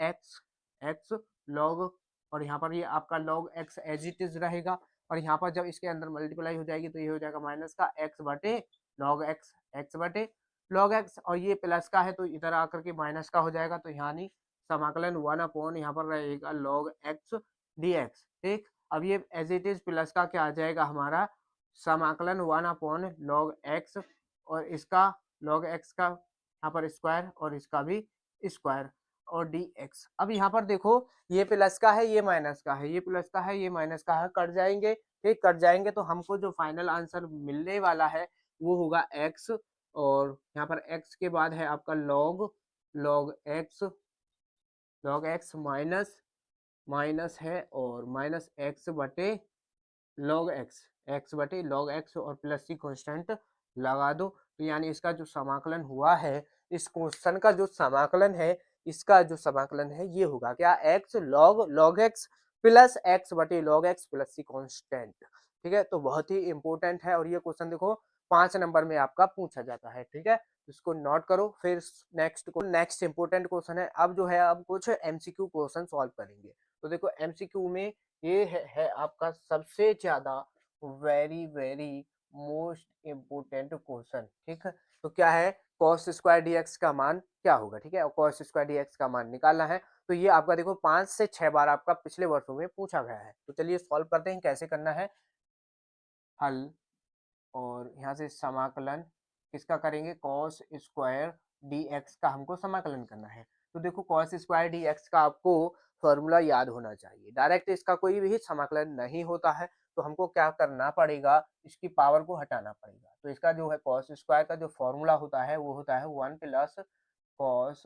x log, और यहाँ पर ये आपका log x as it is रहेगा, और यहाँ पर जब इसके अंदर मल्टीप्लाई हो जाएगी तो ये हो जाएगा माइनस का x बटे log x x बटे log x, और ये प्लस का है तो इधर आकर के माइनस का हो जाएगा, तो यानी समाकलन 1 यहाँ पर रहेगा log x dx। ठीक, अब ये एज इट इज प्लस का क्या आ जाएगा हमारा समाकलन 1/log x, और इसका log x का यहाँ पर स्क्वायर और इसका भी स्क्वायर और dx। अब यहाँ पर देखो ये प्लस का है, ये माइनस का है, ये प्लस का है, ये माइनस का है, कट जाएंगे। ठीक, कट जाएंगे तो हमको जो फाइनल आंसर मिलने वाला है वो होगा x, और यहाँ पर x के बाद है आपका log x माइनस माइनस है और माइनस x बटे log x और प्लस सी कांस्टेंट लगा दो, तो यानी इसका जो समाकलन हुआ है, इस क्वेश्चन का जो समाकलन है, इसका जो समाकलन है ये होगा क्या x log x plus x बटे log x plus c constant. ठीक है, तो बहुत ही इंपॉर्टेंट है और ये क्वेश्चन देखो 5 नंबर में आपका पूछा जाता है। ठीक है, इसको नोट करो। फिर नेक्स्ट इंपॉर्टेंट क्वेश्चन है, अब जो है अब कुछ एमसीक्यू क्वेश्चन सॉल्व करेंगे। तो देखो एमसीक्यू में ये है आपका सबसे ज्यादा very very most important question. ठीक है, तो क्या है cos स्क्वायर dx का मान क्या होगा। ठीक है, और cos स्क्वायर dx का मान निकालना है। तो ये आपका देखो 5 से 6 बार आपका पिछले वर्षों में पूछा गया है। तो चलिए सॉल्व करते हैं कैसे करना है हल, और यहाँ से समाकलन किसका करेंगे cos स्क्वायर dx का हमको समाकलन करना है। तो देखो cos स्क्वायर dx का आपको फॉर्मूला याद होना चाहिए, डायरेक्ट इसका कोई भी समाकलन नहीं होता है, तो हमको क्या करना पड़ेगा, इसकी पावर को हटाना पड़ेगा। तो इसका जो है cos स्क्वायर का जो फॉर्मूला होता है वो होता है 1 प्लस cos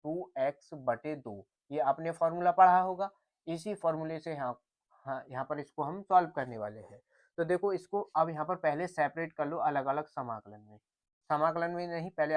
2x बटे 2। ये आपने फॉर्मूला पढ़ा होगा, इसी फॉर्मूले से यहाँ पर इसको हम सॉल्व करने वाले हैं। तो देखो इसको अब यहाँ पर पहले सेपरेट कर लो अलग अलग समाकलन में नहीं, पहले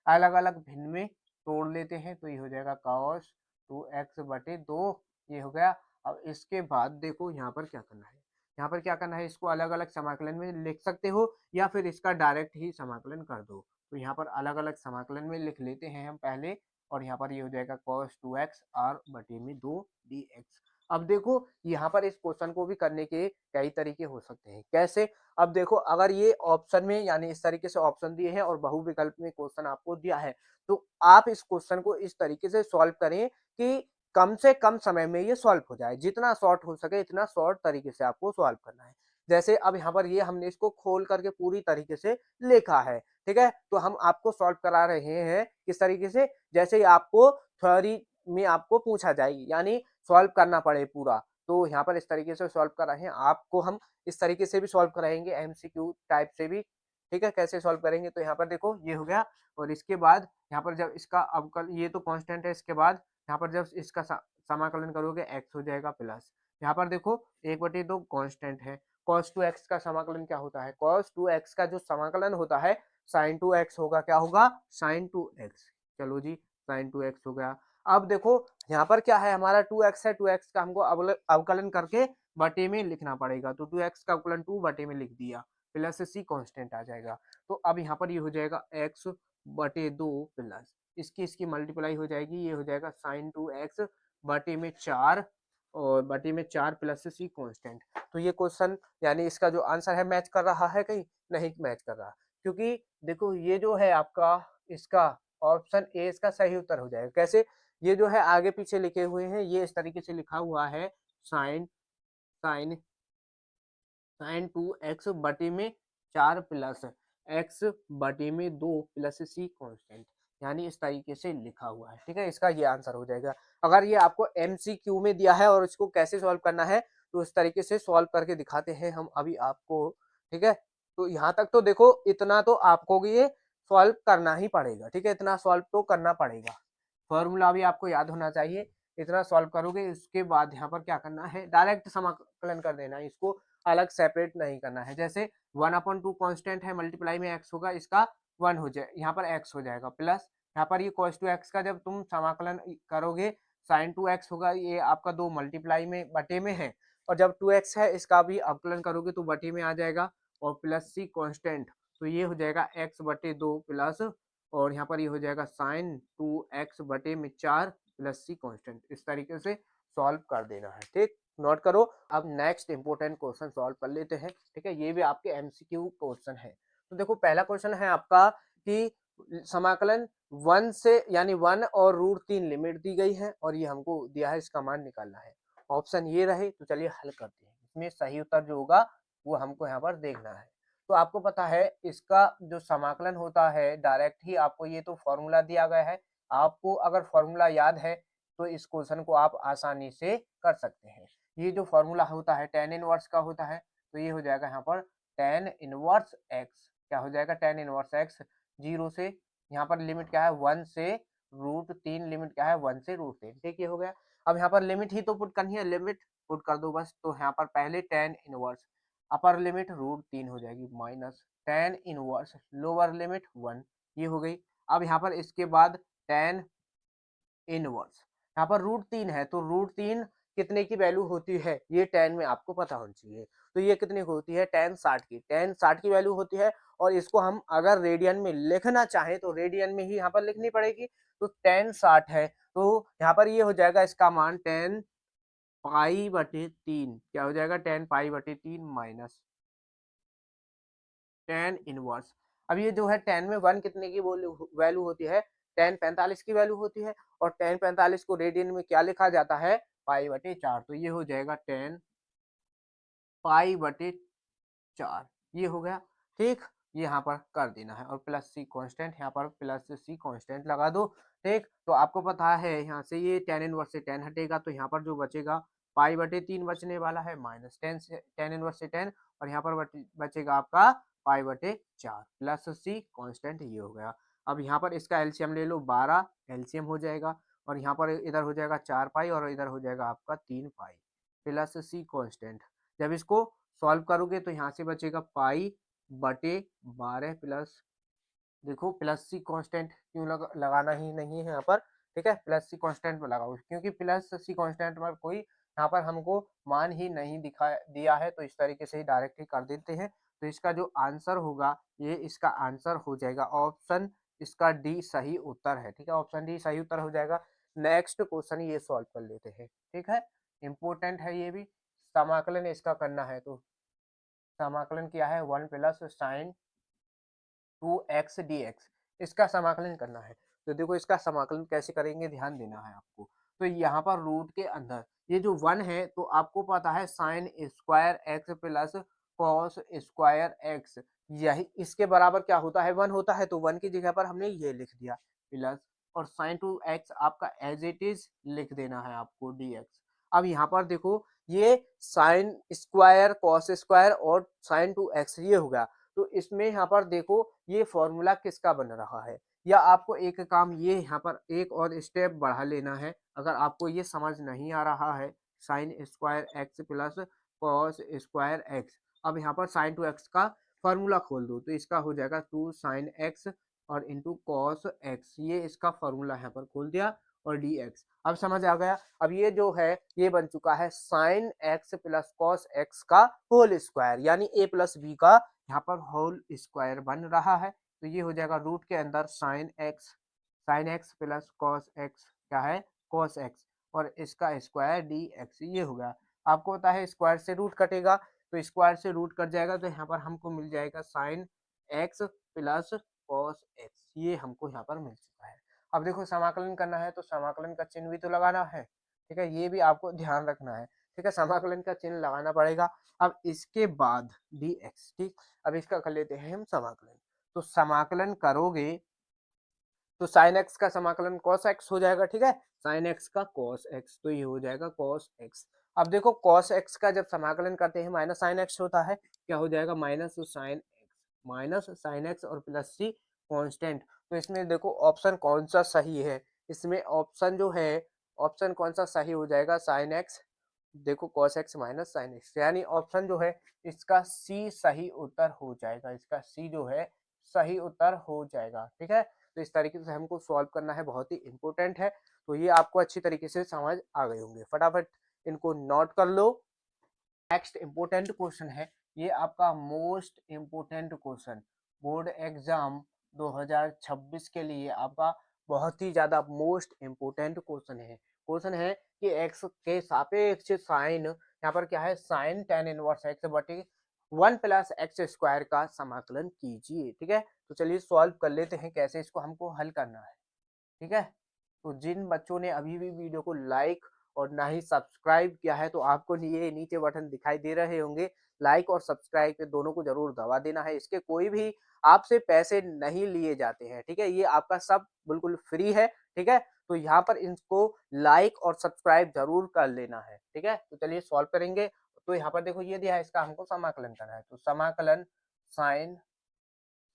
अलग अलग भिन्न में तोड़ लेते हैं। तो ये हो जाएगा cos 2x बटे 2, ये हो गया। अब इसके बाद देखो यहाँ पर क्या करना है, यहाँ पर क्या करना है, इसको अलग अलग समाकलन में लिख सकते हो या फिर इसका डायरेक्ट ही समाकलन कर दो। तो यहाँ पर अलग अलग समाकलन में लिख लेते हैं हम पहले, और यहाँ पर ये हो जाएगा cos 2x r बटे में 2 dx। अब देखो यहाँ पर इस क्वेश्चन को भी करने के कई तरीके हो सकते हैं। कैसे, अब देखो अगर ये ऑप्शन में यानी इस तरीके से ऑप्शन दिए हैं और बहुविकल्प में क्वेश्चन आपको दिया है, तो आप इस क्वेश्चन को इस तरीके से सॉल्व करें कि कम से कम समय में ये सॉल्व हो जाए, जितना शॉर्ट हो सके इतना शॉर्ट तरीके से आपको सॉल्व करना है। जैसे अब यहाँ पर ये हमने इसको खोल करके पूरी तरीके से लिखा है। ठीक है, तो हम आपको सॉल्व करा रहे हैं किस तरीके से, जैसे आपको थ्योरी में आपको पूछा जाएगी, यानी सॉल्व करना पड़े पूरा। तो यहाँ पर इस तरीके से सॉल्व कर रहे हैं, आपको हम इस तरीके से भी सॉल्व कराएंगे एमसीक्यू टाइप से भी। ठीक है, कैसे सॉल्व करेंगे, तो यहाँ पर देखो ये हो गया, और इसके बाद यहाँ पर जब इसका अवकल ये तो कांस्टेंट है, इसके बाद यहाँ पर जब इसका समाकलन करोगे x हो जाएगा प्लस, यहाँ पर देखो 1/2 कांस्टेंट है। cos 2x का समाकलन क्या होता है, cos 2x का जो समाकलन होता है sin 2x होगा, क्या होगा sin 2x। चलो जी sin 2x हो गया। अब देखो यहाँ पर क्या है हमारा 2x है, 2x का हमको अवकलन करके बटे में लिखना पड़ेगा। तो 2x का अवकलन 2 बटे में लिख दिया, प्लस c कांस्टेंट आ जाएगा। तो अब यहाँ पर ये हो जाएगा x बटे 2 प्लस इसकी मल्टीप्लाई हो जाएगी, ये हो जाएगा sin 2x बटे में 4 और बटे में 4 प्लस सी कांस्टेंट। तो ये क्वेश्चन यानी इसका जो आंसर है मैच कर रहा है, कहीं नहीं मैच कर रहा, क्योंकि देखो ये जो है आपका इसका ऑप्शन ए इसका सही उत्तर हो जाएगा। कैसे, ये जो है आगे पीछे लिखे हुए हैं, ये इस तरीके से लिखा हुआ है साइन साइन साइन 2x बटे में 4 प्लस x बटे में 2 प्लस सी कांस्टेंट, यानी इस तरीके से लिखा हुआ है। ठीक है, इसका ये आंसर हो जाएगा। अगर ये आपको एमसीक्यू में दिया है और इसको कैसे सॉल्व करना है, तो इस तरीके से सॉल्व करके दिखाते हैं हम अभी आपको। ठीक है, तो यहाँ तक तो देखो इतना तो आपको ये सॉल्व करना ही पड़ेगा। ठीक है, इतना सॉल्व तो करना पड़ेगा, फॉर्मूला भी आपको याद होना चाहिए। इतना सॉल्व करोगे, इसके बाद यहाँ पर क्या करना है, डायरेक्ट समाकलन कर देना है, इसको अलग सेपरेट नहीं करना है। जैसे 1/2 कांस्टेंट है, मल्टीप्लाई में x होगा, इसका 1 हो जाए, यहाँ पर x हो जाएगा प्लस यहाँ पर ये cos 2x का जब तुम समाकलन करोगे sin 2x होगा, ये आपका 2 मल्टीप्लाई में बटे में है, और जब 2x है इसका भी अवकलन करोगे तो बटे में आ जाएगा, और प्लस सी कांस्टेंट, तो ये हो जाएगा x बटे 2 प्लस, और यहाँ पर ये हो जाएगा sin 2x बटे में 4 प्लस सी कांस्टेंट। इस तरीके से सॉल्व कर देना है। ठीक, नोट करो। अब नेक्स्ट इंपोर्टेंट क्वेश्चन सॉल्व कर लेते हैं। ठीक है, ये भी आपके एमसीक्यू क्वेश्चन है। तो देखो पहला क्वेश्चन है आपका कि समाकलन 1 से यानी 1 और √3 लिमिट दी गई है और ये हमको दिया है, इसका मान निकालना है। ऑप्शन ये रहे, तो चलिए हल करते हैं। इसमें सही उत्तर जो होगा वो हमको यहाँ पर देखना है। तो आपको पता है इसका जो समाकलन होता है डायरेक्ट ही आपको ये तो फॉर्मूला दिया गया है, आपको अगर फॉर्मूला याद है तो इस क्वेश्चन को आप आसानी से कर सकते हैं। ये जो फॉर्मूला होता है tan इनवर्स का होता है, तो ये हो जाएगा यहाँ पर tan इनवर्स x, क्या हो जाएगा tan इनवर्स x 0 से, यहाँ पर लिमिट क्या है 1 से √3, लिमिट क्या है 1 से √3, ठीक ये हो गया। अब यहाँ पर लिमिट ही तो पुट करनी है, लिमिट पुट कर दो बस। तो यहाँ पर पहले tan इनवर्स अपर लिमिट √3 हो जाएगी minus tan inverse lower limit 1, ये हो गई। अब यहाँ पर इसके बाद tan इनवर्स, यहाँ पर √3 है तो √3 कितने की वैल्यू होती है ये tan में आपको पता होना चाहिए। तो ये कितने की होती है tan 60 की, tan 60 की वैल्यू होती है। और इसको हम अगर रेडियन में लिखना चाहें तो रेडियन में ही यहाँ पर लिखनी पड़ेगी। तो tan 60 है तो यहाँ पर ये हो जाएगा इसका मान tan π/3, क्या हो जाएगा tan π/3 माइनस tan इनवर्स। अब ये जो है tan में 1 कितने की वैल्यू होती है, tan 45 की वैल्यू होती है। और tan 45 को रेडियन में क्या लिखा जाता है π/4, तो ये हो जाएगा tan π/4, ये हो गया ठीक। ये यहाँ पर कर देना है और प्लस सी कांस्टेंट, यहाँ पर प्लस सी कांस्टेंट लगा दो ठीक। तो आपको पता है यहाँ से ये tan इनवर्स से tan हटेगा तो यहाँ पर जो बचेगा π/3 बचने वाला है, माइनस tan इनवर्स से tan, और यहाँ पर बचेगा आपका π/4 प्लस सी कांस्टेंट, ये हो गया। अब यहाँ पर इसका एलसीएम ले लो, 12 एलसीएम हो जाएगा और यहाँ पर इधर हो जाएगा 4 पाई और इधर हो जाएगा आपका 3 पाई प्लस सी कांस्टेंट। जब इसको सॉल्व करोगे तो यहाँ से बचेगा π/12 प्लस, देखो प्लस सी कांस्टेंट क्यों लगाना ही नहीं है यहाँ पर, ठीक है, प्लस सी कांस्टेंट में लगाओ क्योंकि प्लस सी कांस्टेंट में कोई यहाँ पर हमको मान ही नहीं दिखा दिया है, तो इस तरीके से ही डायरेक्ट ही कर देते हैं। तो इसका जो आंसर होगा ये इसका आंसर हो जाएगा ऑप्शन, इसका डी सही उत्तर है, ठीक है, ऑप्शन डी सही उत्तर हो जाएगा। नेक्स्ट क्वेश्चन ये सॉल्व कर लेते हैं, ठीक है, इंपॉर्टेंट है ये भी। समाकलन इसका करना है तो समाकलन क्या है 1 प्लस साइन 2x dx, इसका समाकलन करना है। तो देखो इसका समाकलन कैसे करेंगे ध्यान देना है आपको। तो यहाँ पर रूट के अंदर ये जो 1 है तो आपको पता है sine square x plus cos square x, यही इसके बराबर क्या होता है 1 होता है, तो 1 की जगह पर हमने ये लिख दिया प्लस, और साइन 2x आपका एज इट इज लिख देना है आपको dx। अब यहाँ पर देखो ये साइन स्क्वायर कॉस स्क्वायर और साइन 2x ये होगा, तो इसमें यहाँ पर देखो ये फॉर्मूला किसका बन रहा है, या आपको एक काम ये यहाँ पर एक और स्टेप बढ़ा लेना है। अगर आपको ये समझ नहीं आ रहा है sine square x plus cos square x, अब यहाँ पर साइन 2x का फॉर्मूला खोल दो तो इसका हो जाएगा 2 साइन एक्स और इंटू कॉस एक्स, ये इसका फॉर्मूला यहाँ पर खोल दिया और डी एक्स। अब समझ आ गया। अब ये जो है ये बन चुका है sign x plus cos x का होल स्क्वायर, यानी ए प्लस बी का यहाँ पर होल स्क्वायर बन रहा है। तो ये हो जाएगा रूट के अंदर sign x plus cos x, क्या है कॉस एक्स, और इसका स्क्वायर डी एक्स, ये हो गया। आपको पता है स्क्वायर से रूट कटेगा तो स्क्वायर से रूट कट जाएगा तो यहाँ पर हमको मिल जाएगा sign x plus cos x, ये हमको यहाँ पर मिल चुका है। अब देखो समाकलन करना है तो समाकलन का चिन्ह भी तो लगाना है, ठीक है, ये भी आपको ध्यान रखना है, ठीक है, समाकलन का चिन्ह लगाना पड़ेगा। अब इसके बाद dx, ठीक, अब इसका कर लेते हैं हम समाकलन। तो समाकलन करोगे तो साइन एक्स का समाकलन कॉस एक्स हो जाएगा, ठीक है, साइन एक्स का कॉस एक्स, तो ये हो जाएगा कॉस एक्स। अब देखो कॉस एक्स का जब समाकलन करते हैं माइनस साइन एक्स होता है, क्या हो जाएगा माइनस साइन एक्स और प्लस सी कांस्टेंट। तो इसमें देखो ऑप्शन कौन सा सही है, इसमें ऑप्शन जो है ऑप्शन कौन सा सही हो जाएगा साइन एक्स, देखो cos x minus sine x, यानी ऑप्शन जो है इसका सी सही उत्तर हो जाएगा, इसका सी जो है सही उत्तर हो जाएगा, ठीक है। तो इस तरीके से हमको सॉल्व करना है, बहुत ही इंपॉर्टेंट है। तो ये आपको अच्छी तरीके से समझ आ गए होंगे, फटाफट इनको नोट कर लो। नेक्स्ट इंपॉर्टेंट क्वेश्चन है, ये आपका most important question board exam 2026 के लिए आपका बहुत ही ज्यादा मोस्ट इंपॉर्टेंट क्वेश्चन है कि एक्स के सापेक्ष साइन, यहाँ पर क्या है साइन tan इनवर्स एक्स बटे 1 प्लस एक्स स्क्वायर का समाकलन कीजिए। ठीक है, तो चलिए सॉल्व कर लेते हैं कैसे इसको हमको हल करना है। ठीक है, तो जिन बच्चों ने अभी भी वीडियो को लाइक और ना ही सब्सक्राइब किया है तो आपको ये नीचे बटन दिखाई दे रहे होंगे, लाइक और सब्सक्राइब के दोनों को जरूर दबा देना है। इसके कोई भी आपसे पैसे नहीं लिए जाते हैं। ठीक है, ये आपका सब बिल्कुल फ्री है। ठीक है, तो यहाँ पर इनको लाइक और सब्सक्राइब जरूर कर लेना है। ठीक है, तो चलिए सॉल्व करेंगे। तो यहाँ पर देखो ये दिया है, इसका हमको समाकलन करना है। तो समाकलन साइन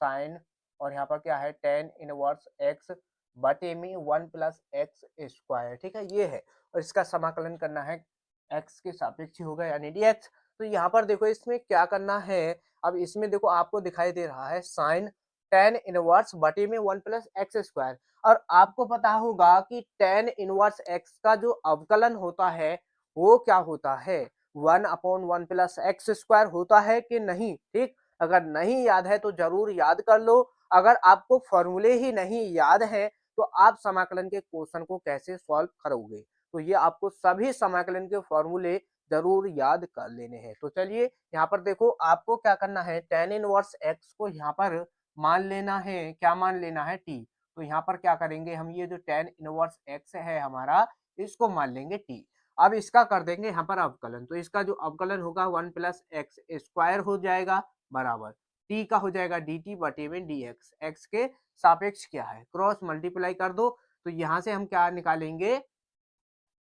साइन और यहाँ पर क्या है टेन इनवर्स एक्स बटे में 1 प्लस एक्स स्क्वायर। ठीक है, ये है और इसका समाकलन करना है एक्स के सापेक्ष होगा यानी dx। तो यहाँ पर देखो इसमें क्या करना है, अब इसमें देखो आपको दिखाई दे रहा है साइन टेन इनवर्स बटे में 1 प्लस एक्स स्क्वायर। और आपको पता होगा कि टेन इनवर्स एक्स का जो अवकलन होता है वो क्या होता है, 1/1 प्लस एक्स स्क्वायर होता है कि नहीं। ठीक, अगर नहीं याद है तो जरूर याद कर लो। अगर आपको फॉर्मूले ही नहीं याद है तो आप समाकलन के क्वेश्चन को कैसे सॉल्व करोगे। तो ये आपको सभी समाकलन के फॉर्मूले जरूर याद कर लेने हैं। तो चलिए यहाँ पर देखो आपको क्या करना है, टेन इनवर्स एक्स को यहाँ पर मान लेना है, क्या मान लेना है टी। तो यहाँ पर क्या करेंगे हम, ये जो टेन इनवर्स एक्स है हमारा इसको मान लेंगे टी। अब इसका कर देंगे यहाँ पर अवकलन। तो इसका जो अवकलन होगा 1 प्लस एक्स स्क्वायर हो जाएगा बराबर टी का हो जाएगा डी टी बटे में डी एक्स। एक्स के सापेक्ष क्या है, क्रॉस मल्टीप्लाई कर दो। तो यहाँ से हम क्या निकालेंगे,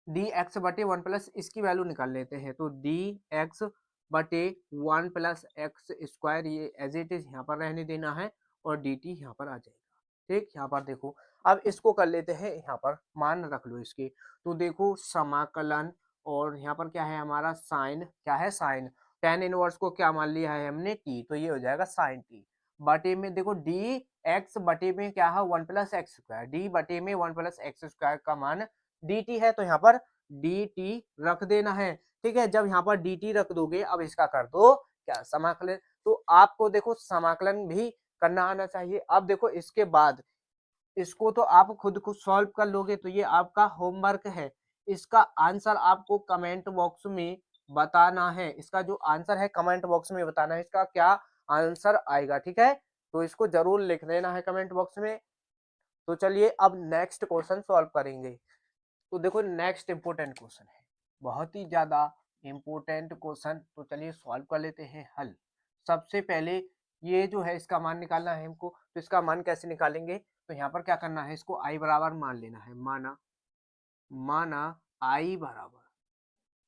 डी एक्स बटे 1 प्लस इसकी वैल्यू निकाल लेते हैं। तो डी एक्स बटे 1 प्लस एक्स स्क्वायर ये एज इट इज यहाँ पर रहने देना है और डी टी यहाँ पर आ जाएगा। ठीक, यहाँ पर देखो अब इसको कर लेते हैं, यहाँ पर मान रख लो इसके। तो देखो समाकलन और यहाँ पर क्या है हमारा साइन, क्या है साइन, टेन इनवर्स को क्या मान लिया है हमने टी, तो ये हो जाएगा साइन टी बटे में देखो डी एक्स बटे में क्या है 1 प्लस एक्स स्क्वायर, डी बटे में 1 प्लस एक्स स्क्वायर का मान dt है। तो यहाँ पर dt रख देना है। ठीक है, जब यहाँ पर dt रख दोगे अब इसका कर दो क्या समाकलन। तो आपको देखो समाकलन भी करना आना चाहिए। अब देखो इसके बाद इसको तो आप खुद को सॉल्व कर लोगे, तो ये आपका होमवर्क है। इसका आंसर आपको कमेंट बॉक्स में बताना है। इसका जो आंसर है कमेंट बॉक्स में बताना है, इसका क्या आंसर आएगा। ठीक है, तो इसको जरूर लिख देना है कमेंट बॉक्स में। तो चलिए अब नेक्स्ट क्वेश्चन सॉल्व करेंगे। तो देखो नेक्स्ट इंपोर्टेंट क्वेश्चन है, बहुत ही ज्यादा इंपोर्टेंट क्वेश्चन। तो चलिए सॉल्व कर लेते हैं हल। सबसे पहले ये जो है इसका मान निकालना है हमको। तो इसका मान कैसे निकालेंगे, तो यहाँ पर क्या करना है, इसको आई बराबर मान लेना है। माना माना आई बराबर,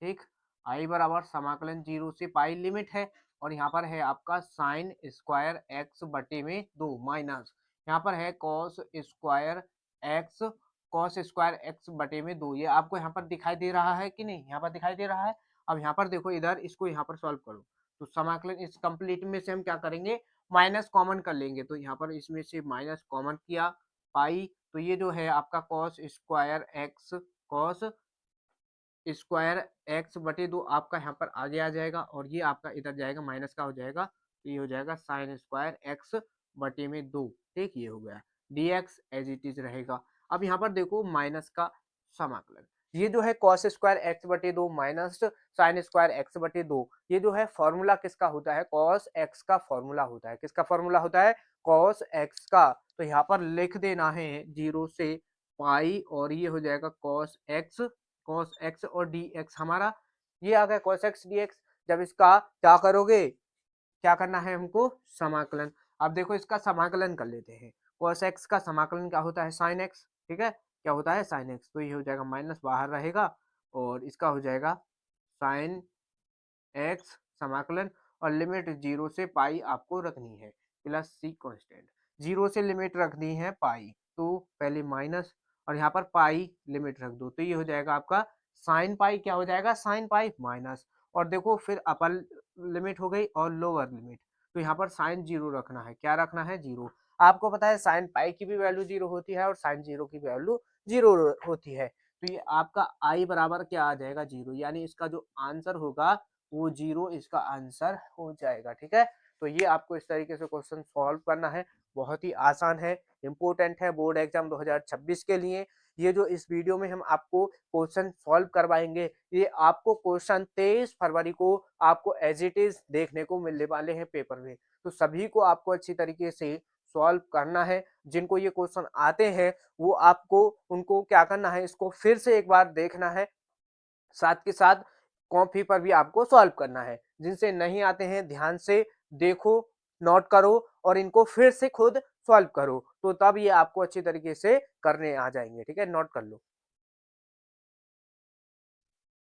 ठीक, आई बराबर समाकलन 0 से पाई लिमिट है और यहाँ पर है आपका साइन स्क्वायर एक्स बटे में 2 माइनस यहाँ पर है कॉस स्क्वायर एक्स बटे में 2। ये आपको यहाँ पर दिखाई दे रहा है कि नहीं, यहाँ पर दिखाई दे रहा है। अब यहाँ पर देखो इधर इसको यहाँ पर सॉल्व करो। तो समाकलन इस कंप्लीट में से हम क्या करेंगे, माइनस कॉमन कर लेंगे। तो यहाँ पर इसमें से माइनस कॉमन किया पाई, तो ये जो है आपका कॉस स्क्वायर एक्स बटे 2 आपका यहाँ पर आगे आ जाएगा और ये आपका इधर जाएगा माइनस का हो जाएगा। तो ये हो जाएगा साइन स्क्वायर एक्स बटे में 2। ठीक, ये हो गया dx एज इट इज रहेगा। अब यहाँ पर देखो माइनस का समाकलन, ये जो है कॉस स्क्वायर एक्स बटे 2 माइनस साइन स्क्वायर एक्स बटे 2, ये जो है फॉर्मूला किसका होता है, कॉस एक्स का फॉर्मूला होता है। किसका फॉर्मूला होता है, कॉस एक्स का। तो यहाँ पर लिख देना है 0 से पाई और ये हो जाएगा कॉस एक्स और डी एक्स हमारा ये आ गया कॉस एक्स डी एक्स। जब इसका क्या करोगे, क्या करना है हमको, समाकलन। अब देखो इसका समाकलन कर लेते हैं। cos x का समाकलन क्या होता है, sin x। ठीक है, क्या होता है sin x। तो ये हो जाएगा माइनस बाहर रहेगा और इसका हो जाएगा sin x समाकलन और लिमिट 0 से पाई आपको रखनी है प्लस सी कांस्टेंट। 0 से लिमिट रखनी है पाई, तो पहले माइनस और यहाँ पर पाई लिमिट रख दो। तो ये हो जाएगा आपका साइन पाई, क्या हो जाएगा साइन पाई माइनस और देखो फिर अपर लिमिट हो गई और लोअर लिमिट। तो यहाँ पर साइन 0 रखना है, क्या रखना है 0। आपको पता है साइन पाई की भी वैल्यू 0 होती है और साइन 0 की वैल्यू 0 होती है। तो ये आपका आई बराबर क्या आ जाएगा 0, यानी इसका जो आंसर होगा वो 0 इसका आंसर हो जाएगा। ठीक है, तो ये आपको इस तरीके से क्वेश्चन सॉल्व करना है, बहुत ही आसान है, इंपोर्टेंट है बोर्ड एग्जाम 2026 के लिए। ये जो इस वीडियो में हम आपको क्वेश्चन सॉल्व करवाएंगे, ये आपको क्वेश्चन 23 फरवरी को आपको एज इट इज देखने को मिलने वाले हैं पेपर में। तो सभी को आपको अच्छी तरीके से सॉल्व करना है। जिनको ये क्वेश्चन आते हैं वो आपको उनको क्या करना है, इसको फिर से एक बार देखना है, साथ के साथ कॉपी पर भी आपको सॉल्व करना है। जिनसे नहीं आते हैं ध्यान से देखो, नोट करो और इनको फिर से खुद सॉल्व करो, तो तब ये आपको अच्छी तरीके से करने आ जाएंगे। ठीक है, नोट कर लो।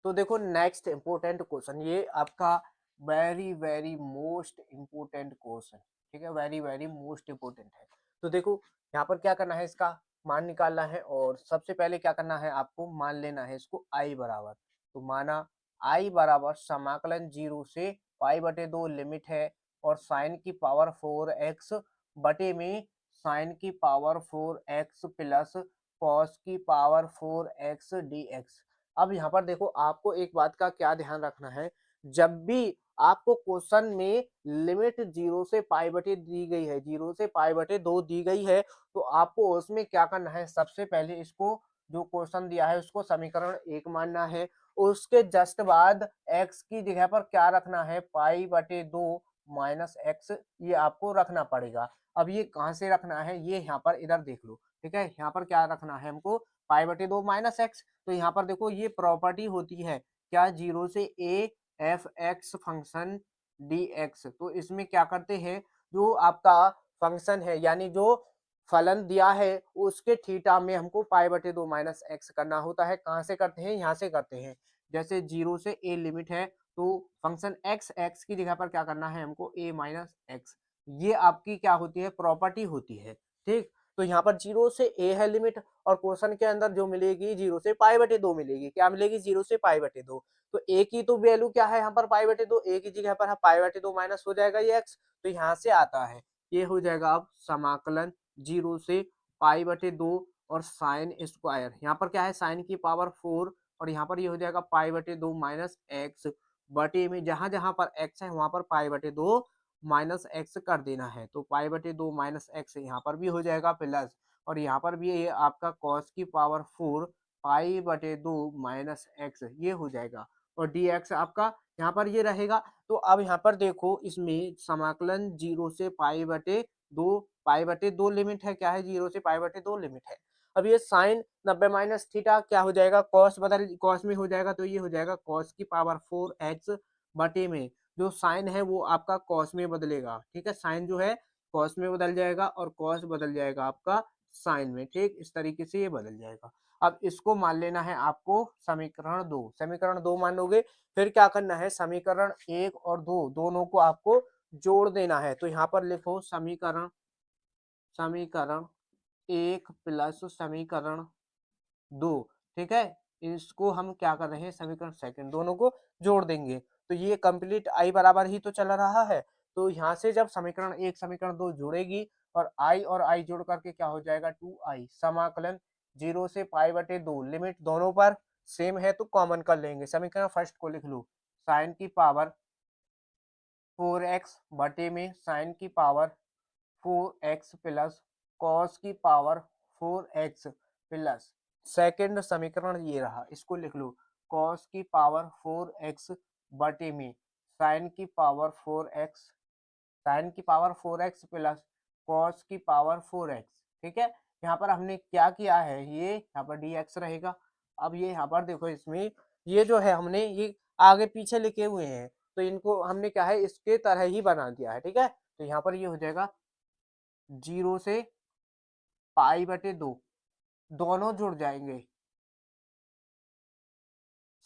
तो देखो नेक्स्ट इंपोर्टेंट क्वेश्चन, ये आपका very very most important question, ठीक है, वेरी वेरी मोस्ट इंपोर्टेंट है। तो देखो यहाँ पर क्या करना है, इसका मान निकालना है और सबसे पहले क्या करना है, आपको मान लेना है इसको आई बराबर। तो माना आई बराबर समाकलन 0 से पाई बटे 2 लिमिट है और साइन की पावर 4x बटे में साइन की पावर 4x प्लस कॉस की पावर 4x dx। अब यहाँ पर देखो आपको एक बात का क्या ध्यान रखना है, जब भी आपको क्वेश्चन में लिमिट 0 से पाई बटे दी गई है, 0 से पाई बटे 2 दी गई है, तो आपको उसमें क्या करना है, सबसे पहले इसको जो क्वेश्चन दिया है उसको समीकरण 1 मानना है। उसके जस्ट बाद x की जगह पर क्या रखना है, पाई बटे 2 माइनस एक्स, ये आपको रखना पड़ेगा। अब ये कहाँ से रखना है, ये यहाँ पर इधर देख लो। ठीक है, यहाँ पर क्या रखना है हमको, पाई बटे 2 माइनस एक्स। तो यहाँ पर देखो ये प्रॉपर्टी होती है क्या, 0 से a F x function D x. तो इसमें क्या करते हैं, जो आपका फंक्शन है यानी जो फलन दिया है उसके थीटा में हमको पाई बटे 2 माइनस एक्स करना होता है। कहाँ से करते हैं, यहाँ से करते हैं। जैसे 0 से a लिमिट है तो फंक्शन x, x की जगह पर क्या करना है हमको, a माइनस एक्स। ये आपकी क्या होती है, प्रॉपर्टी होती है। ठीक, तो यहाँ पर 0 से a है लिमिट और क्वेश्चन के अंदर जो मिलेगी 0 से पाई बटे 2 मिलेगी। क्या मिलेगी, 0 से पाई बटे 2। तो a की तो वैल्यू क्या है यहाँ पर, पाई बटे 2, a की जगह पर पाई बटे 2 माइनस हो जाएगा ये x। तो यहाँ से आता है, ये हो जाएगा अब समाकलन 0 से पाई बटे 2 और साइन स्क्वायर, यहाँ पर क्या है साइन की पावर 4 और यहाँ पर ये हो जाएगा पाई बटे 2 माइनस एक्स बटे में जहां जहां पर x है वहां पर पाई बटे 2 माइनस एक्स कर देना है। तो पाई बटे 2 माइनस एक्स यहाँ पर भी हो जाएगा प्लस, और यहाँ पर भी ये आपका कॉस की पावर 4 पाई बटे 2 माइनस एक्स ये हो जाएगा, और डी एक्स आपका यहाँ पर ये रहेगा। तो अब यहाँ पर देखो इसमें समाकलन 0 से पाई बटे 2, पाई बटे 2 लिमिट है, क्या है 0 से पाई बटे 2 लिमिट है। अब ये साइन 90 माइनस थीटा क्या हो जाएगा, कॉस बदल कॉस में हो जाएगा, तो ये हो जाएगा कॉस की पावर 4x बटे में जो साइन है वो आपका कॉस में बदलेगा। ठीक है, साइन जो है कॉस में बदल जाएगा और कॉस बदल जाएगा आपका साइन में। ठीक, इस तरीके से ये बदल जाएगा। अब इसको मान लेना है आपको समीकरण 2, समीकरण 2 मान लोगे। फिर क्या करना है, समीकरण 1 और 2 दोनों को आपको जोड़ देना है। तो यहाँ पर लिखो समीकरण समीकरण 1 प्लस समीकरण 2। ठीक है, इसको हम क्या कर रहे हैं, समीकरण सेकंड दोनों को जोड़ देंगे। तो ये कंप्लीट आई बराबर ही तो चल रहा है। तो यहाँ से जब समीकरण 1 समीकरण 2 जुड़ेगी और आई जोड़ करके क्या हो जाएगा 2i, समाकलन 0 से पाई बटे 2 लिमिट दोनों पर सेम है तो कॉमन कर लेंगे। समीकरण फर्स्ट को लिख लो, साइन की पावर 4x बटे में साइन की पावर 4x प्लस कॉस की पावर 4x प्लस सेकेंड समीकरण ये रहा, इसको लिख लो, कॉस की पावर 4x बटे में साइन की पावर 4x, साइन की पावर 4x प्लस कॉस की पावर 4x। ठीक है, यहाँ पर हमने क्या किया है, ये यहाँ पर dx रहेगा। अब ये यहाँ पर देखो इसमें ये जो है हमने ये आगे पीछे लिखे हुए हैं, तो इनको हमने क्या है इसके तरह ही बना दिया है। ठीक है, तो यहाँ पर ये हो जाएगा 0 से पाई बटे 2 दोनों जुड़ जाएंगे,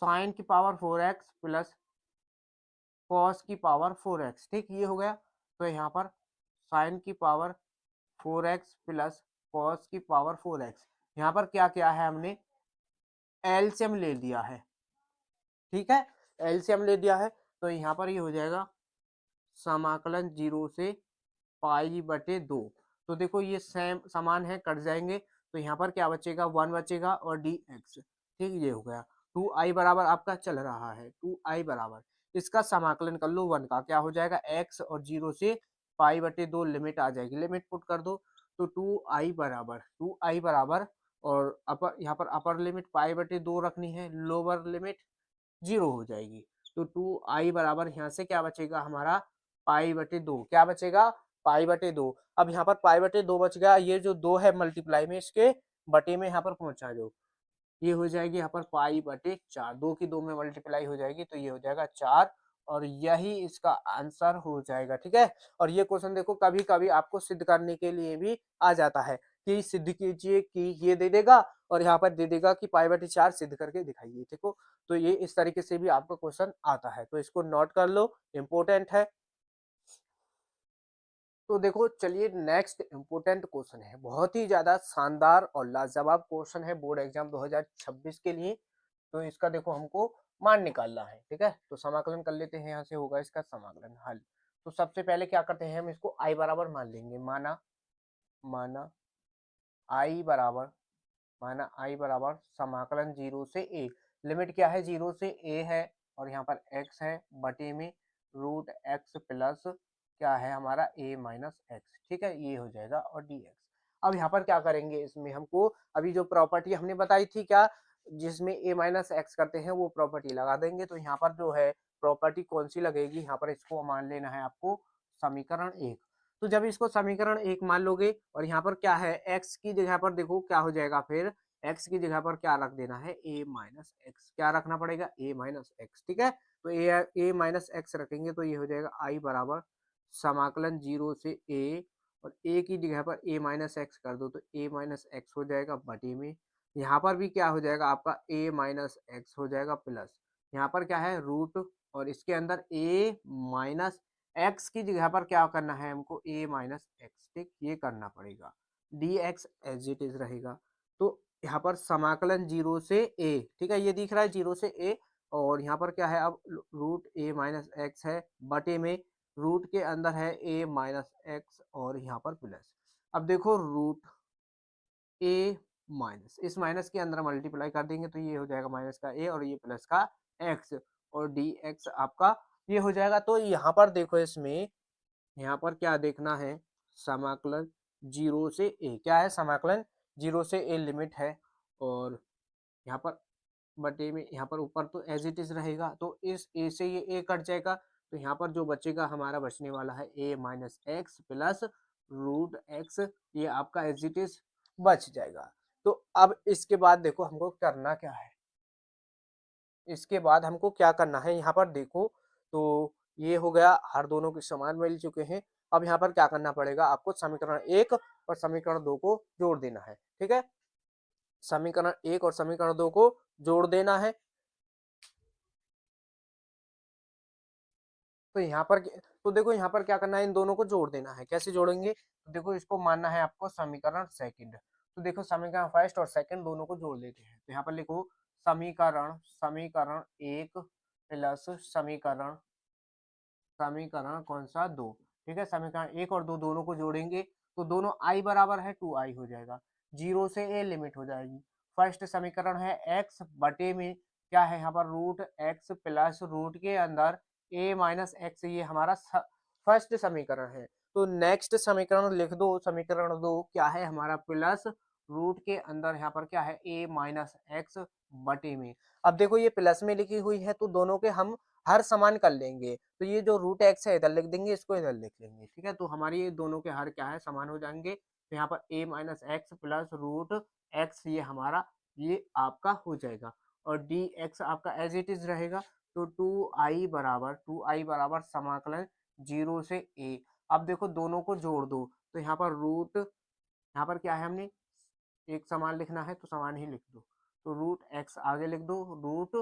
साइन की पावर 4x प्लस कॉस की पावर 4x। ठीक, ये हो गया। तो यहाँ पर साइन की पावर 4x प्लस कॉस की पावर 4x, यहाँ पर क्या किया है हमने एलसीएम ले लिया है। ठीक है, एलसीएम ले लिया है। तो यहाँ पर ये हो जाएगा समाकलन 0 से पाई बटे 2। तो देखो ये सेम समान है, कट जाएंगे। तो यहाँ पर क्या बचेगा, 1 बचेगा और डी एक्स। ठीक, ये हो गया। 2i बराबर आपका चल रहा है, 2i बराबर इसका समाकलन कर लो 1 का, क्या हो जाएगा x और 0 से पाई बटे 2 लिमिट आ जाएगी, लिमिट पुट कर दो। तो 2i बराबर और अपर यहाँ पर अपर लिमिट पाई बटे 2 रखनी है, लोअर लिमिट 0 हो जाएगी। तो 2i बराबर यहाँ से क्या बचेगा हमारा पाई बटे 2, क्या बचेगा पाई बटे 2। अब यहाँ पर पाई बटे 2 बच गया, ये जो 2 है मल्टीप्लाई में इसके बटे में यहाँ पर पहुंचा दो, ये हो जाएगी यहाँ पर पाई बटे 4, 2 की 2 में मल्टीप्लाई हो जाएगी तो ये हो जाएगा 4 और यही इसका आंसर हो जाएगा। ठीक है, और ये क्वेश्चन देखो कभी कभी आपको सिद्ध करने के लिए भी आ जाता है कि सिद्ध कीजिए कि ये दे देगा और यहाँ पर दे देगा कि पाई बटे 4 सिद्ध करके दिखाइए। देखो तो ये इस तरीके से भी आपका क्वेश्चन आता है, तो इसको नोट कर लो, इंपॉर्टेंट है। तो देखो चलिए नेक्स्ट इंपोर्टेंट क्वेश्चन है, बहुत ही ज्यादा शानदार और लाजवाब क्वेश्चन है बोर्ड एग्जाम 2026 के लिए। तो इसका देखो हमको मान निकालना है। ठीक है, तो समाकलन कर लेते हैं, यहाँ से होगा इसका समाकलन हल। तो सबसे पहले क्या करते हैं, हम इसको आई बराबर मान लेंगे, माना माना आई बराबर माना आई बराबर समाकलन 0 से a, लिमिट क्या है 0 से a है और यहाँ पर x है बटे में रूट x प्लस क्या है हमारा a माइनस एक्स। ठीक है, ये हो जाएगा और dx। अब यहाँ पर क्या करेंगे, इसमें हमको अभी जो प्रॉपर्टी हमने बताई थी क्या, जिसमें a माइनस एक्स करते हैं वो प्रॉपर्टी लगा देंगे। तो यहाँ पर जो है प्रॉपर्टी कौन सी लगेगी, यहाँ पर इसको मान लेना है आपको समीकरण 1। तो जब इसको समीकरण 1 मान लोगे और यहाँ पर क्या है x की जगह पर देखो क्या हो जाएगा, फिर x की जगह पर क्या रख देना है a माइनस एक्स, क्या रखना पड़ेगा a माइनस एक्स। ठीक है, तो a माइनस एक्स रखेंगे तो ये हो जाएगा i बराबर समाकलन 0 से a और a की जगह पर a माइनस एक्स कर दो तो a माइनस एक्स हो जाएगा बटे में, यहाँ पर भी क्या हो जाएगा आपका a माइनस एक्स हो जाएगा प्लस, यहाँ पर क्या है रूट और इसके अंदर a माइनस एक्स की जगह पर क्या करना है हमको a माइनस एक्स। ठीक, ये करना पड़ेगा, dx एज इट इज रहेगा। तो यहाँ पर समाकलन 0 से a, ठीक है ये दिख रहा है 0 से a और यहाँ पर क्या है अब रूट a माइनस एक्स है बटे में रूट के अंदर है a माइनस एक्स और यहाँ पर प्लस। अब देखो रूट a माइनस, इस माइनस के अंदर मल्टीप्लाई कर देंगे तो ये हो जाएगा माइनस का a और ये प्लस का x और dx आपका ये हो जाएगा। तो यहाँ पर देखो इसमें यहाँ पर क्या देखना है, समाकलन 0 से a, क्या है समाकलन 0 से a लिमिट है और यहाँ पर बटे में यहाँ पर ऊपर तो एज इट इज रहेगा, तो इस a से ये a कट जाएगा तो यहाँ पर जो बचेगा हमारा बचने वाला है a minus x plus root x, ये आपका एज इट इज बच जाएगा। तो अब इसके बाद देखो हमको करना क्या है, इसके बाद हमको क्या करना है, यहाँ पर देखो तो ये हो गया, हर दोनों के समान मिल चुके हैं। अब यहाँ पर क्या करना पड़ेगा आपको, समीकरण 1 और समीकरण 2 को जोड़ देना है। ठीक है, समीकरण 1 और समीकरण 2 को जोड़ देना है। तो यहाँ पर तो देखो यहाँ पर क्या करना है, इन दोनों को जोड़ देना है। कैसे जोड़ेंगे, तो देखो इसको मानना है आपको समीकरण सेकंड। तो देखो समीकरण फर्स्ट और सेकंड दोनों को जोड़ लेते हैं। तो यहाँ पर लिखो समीकरण समीकरण 1 प्लस समीकरण समीकरण कौन सा 2। ठीक है, समीकरण 1 और 2 दोनों को जोड़ेंगे तो दोनों i बराबर है 2i हो जाएगा, 0 से a लिमिट हो जाएगी। फर्स्ट समीकरण है x बटे में क्या है यहाँ पर रूट x प्लस रूट के अंदर a माइनस एक्स, ये हमारा फर्स्ट समीकरण है। तो नेक्स्ट समीकरण लिख दो, समीकरण 2 क्या है हमारा प्लस रूट के अंदर यहाँ पर क्या है a माइनस एक्स बटे में। अब देखो ये प्लस में लिखी हुई है तो दोनों के हम हर समान कर लेंगे, तो ये जो रूट एक्स है इधर लिख देंगे, इसको इधर लिख लेंगे। ठीक है, तो हमारी ये दोनों के हर क्या है समान हो जाएंगे। तो यहाँ पर a minus x plus root x ये हमारा ये आपका हो जाएगा और डी एक्स आपका एज इट इज रहेगा। तो 2i बराबर समाकलन 0 से a। अब देखो दोनों को जोड़ दो तो यहाँ पर रूट, यहाँ पर क्या है हमने एक समान लिखना है तो समान ही लिख दो, तो रूट एक्स आगे लिख दो, रूट